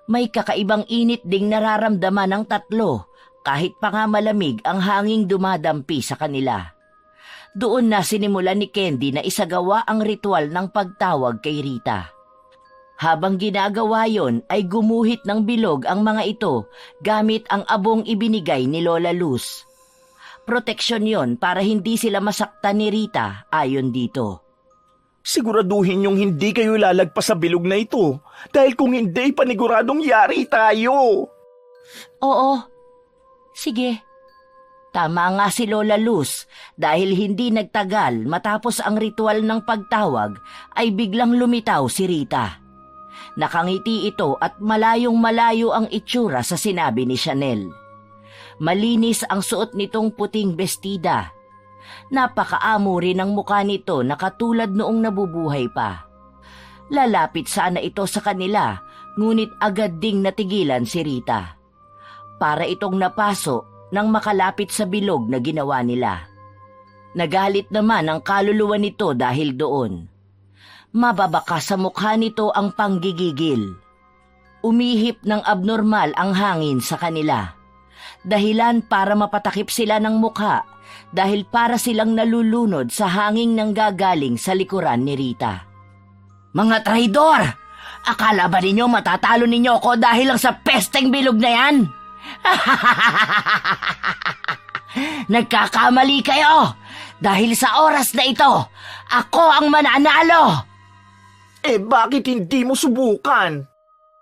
May kakaibang init ding nararamdaman ng 3 kahit pa nga malamig ang hanging dumadampi sa kanila. Doon na sinimulan ni Candy na isagawa ang ritual ng pagtawag kay Rita. Habang ginagawa yon ay gumuhit ng bilog ang mga ito gamit ang abong ibinigay ni Lola Luz. Proteksyon yon para hindi sila masaktan ni Rita ayon dito. Siguraduhin yung hindi kayo lalagpas sa bilog na ito dahil kung hindi paniguradong yari tayo. Oo. Sige. Tama nga si Lola Luz dahil hindi nagtagal matapos ang ritual ng pagtawag ay biglang lumitaw si Rita. Nakangiti ito at malayong-malayo ang itsura sa sinabi ni Chanel. Malinis ang suot nitong puting bestida. Napakaamo rin ang mukha nito na katulad noong nabubuhay pa. Lalapit sana ito sa kanila ngunit agad ding natigilan si Rita. Para itong napaso nang makalapit sa bilog na ginawa nila. Nagalit naman ang kaluluwa nito dahil doon. Mababaka sa mukha nito ang panggigigil. Umihip ng abnormal ang hangin sa kanila. Dahilan para mapatakip sila ng mukha dahil para silang nalulunod sa hangin nang gagaling sa likuran ni Rita. Mga traidor! Akala ba ninyo matatalo ninyo ako dahil lang sa pesteng bilog na yan? Nagkakamali kayo! Dahil sa oras na ito, ako ang mananalo! Bakit hindi mo subukan?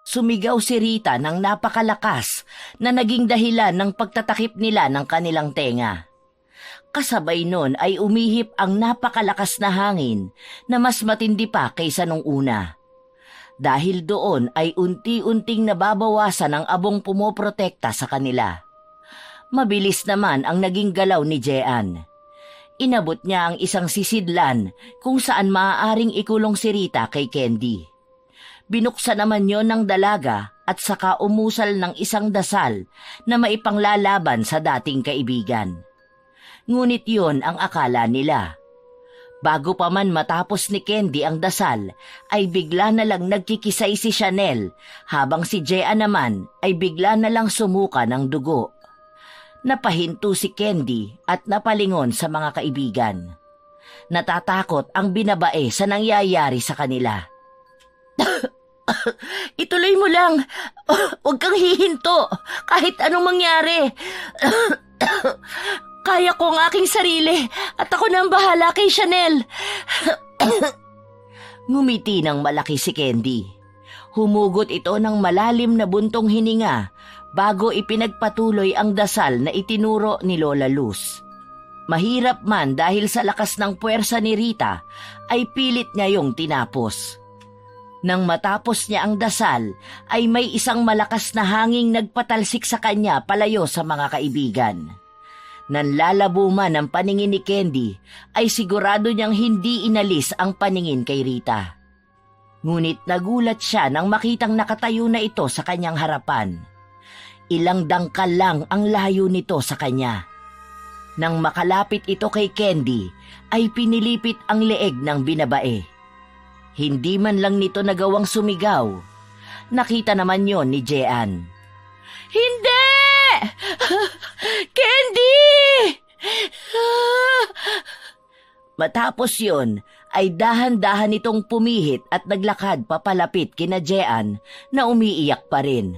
Sumigaw si Rita ng napakalakas na naging dahilan ng pagtatakip nila ng kanilang tenga. Kasabay nun ay umihip ang napakalakas na hangin na mas matindi pa kaysa nung una. Dahil doon ay unti-unting nababawasan ang abong pumoprotekta sa kanila. Mabilis naman ang naging galaw ni Jean. Inabot niya ang isang sisidlan kung saan maaaring ikulong si Rita kay Candy. Binuksan naman yon ng dalaga at saka umusal ng isang dasal na maipanglalaban sa dating kaibigan. Ngunit yon ang akala nila. Bago pa man matapos ni Candy ang dasal, ay bigla na lang nagkikisay si Chanel, habang si Jean naman ay bigla na lang sumuka ng dugo. Napahinto si Candy at napalingon sa mga kaibigan. Natatakot ang binabae sa nangyayari sa kanila. Ituloy mo lang. Huwag kang hihinto kahit anong mangyari. Kaya ko ang aking sarili at ako na ang bahala kay Chanel. Ngumiti ng malaki si Candy. Humugot ito ng malalim na buntong hininga bago ipinagpatuloy ang dasal na itinuro ni Lola Luz. Mahirap man dahil sa lakas ng puwersa ni Rita, ay pilit niya yung tinapos. Nang matapos niya ang dasal, ay may isang malakas na hanging nagpatalsik sa kanya palayo sa mga kaibigan. Nanlalabo man ang paningin ni Candy, ay sigurado niyang hindi inalis ang paningin kay Rita. Ngunit nagulat siya nang makitang nakatayo na ito sa kanyang harapan. Ilang dangkal lang ang layo nito sa kanya. Nang makalapit ito kay Candy, ay pinilipit ang leeg ng binabae. Hindi man lang nito nagawang sumigaw. Nakita naman yon ni Jean. Hindi! Candy! Matapos yon, ay dahan-dahan itong pumihit at naglakad papalapit kina Jean na umiiyak pa rin.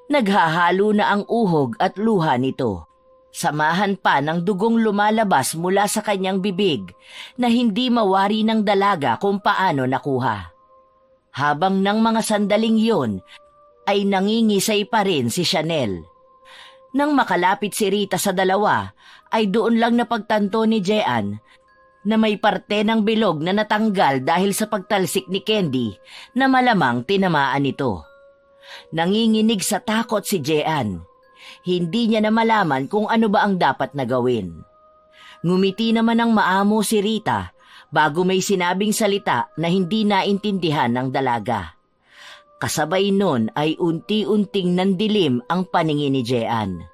Naghahalo na ang uhog at luha nito. Samahan pa ng dugong lumalabas mula sa kanyang bibig na hindi mawari ng dalaga kung paano nakuha. Habang ng mga sandaling yon, ay nangingisay pa rin si Chanel. Nang makalapit si Rita sa dalawa, ay doon lang napagtanto ni Jean na may parte ng bilog na natanggal dahil sa pagtalsik ni Candy na malamang tinamaan ito. Nanginginig sa takot si Jean. Hindi niya na malaman kung ano ba ang dapat na gawin. Ngumiti naman ng maamo si Rita bago may sinabing salita na hindi naintindihan ng dalaga. Kasabay nun ay unti-unting nandilim ang paningin ni Jean.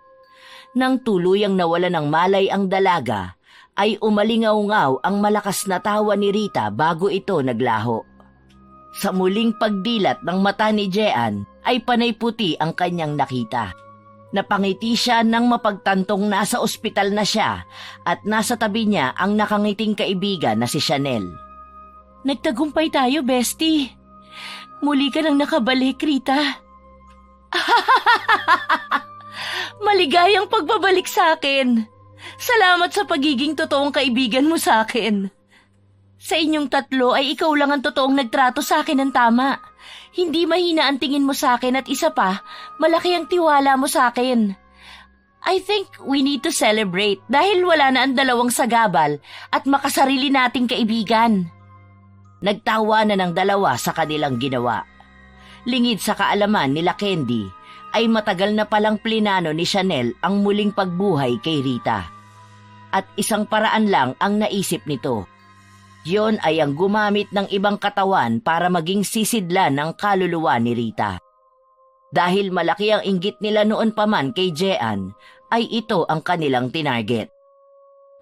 Nang tuluyang nawala ng malay ang dalaga, ay umalingaw-ngaw ang malakas na tawa ni Rita bago ito naglaho. Sa muling pagdilat ng mata ni Jean ay panay puti ang kanyang nakita. Napangiti siya nang mapagtantong nasa ospital na siya at nasa tabi niya ang nakangiting kaibigan na si Chanel. Nagtagumpay tayo, bestie. Muli ka nang nakabalik, Rita. Maligayang pagbabalik sa akin. Salamat sa pagiging totoong kaibigan mo sa akin. Sa inyong tatlo ay ikaw lang ang totoong nagtrato sa akin ng tama. Hindi mahina ang tingin mo sa akin at isa pa, malaki ang tiwala mo sa akin. I think we need to celebrate dahil wala na ang dalawang sagabal at makasarili nating kaibigan. Nagtawa na ng dalawa sa kanilang ginawa. Lingid sa kaalaman nila Candy, ay matagal na palang plinano ni Chanel ang muling pagbuhay kay Rita. At isang paraan lang ang naisip nito. Yon ay ang gumamit ng ibang katawan para maging sisidlan ng kaluluwa ni Rita. Dahil malaki ang inggit nila noon pa man kay Jean, ay ito ang kanilang tinarget.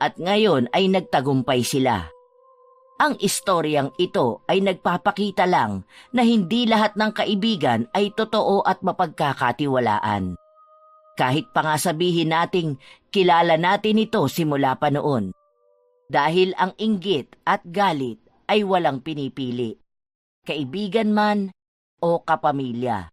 At ngayon ay nagtagumpay sila. Ang istoryang ito ay nagpapakita lang na hindi lahat ng kaibigan ay totoo at mapagkakatiwalaan. Kahit pa nga sabihin nating kilala natin ito simula pa noon. Dahil ang inggit at galit ay walang pinipili. Kaibigan man o kapamilya.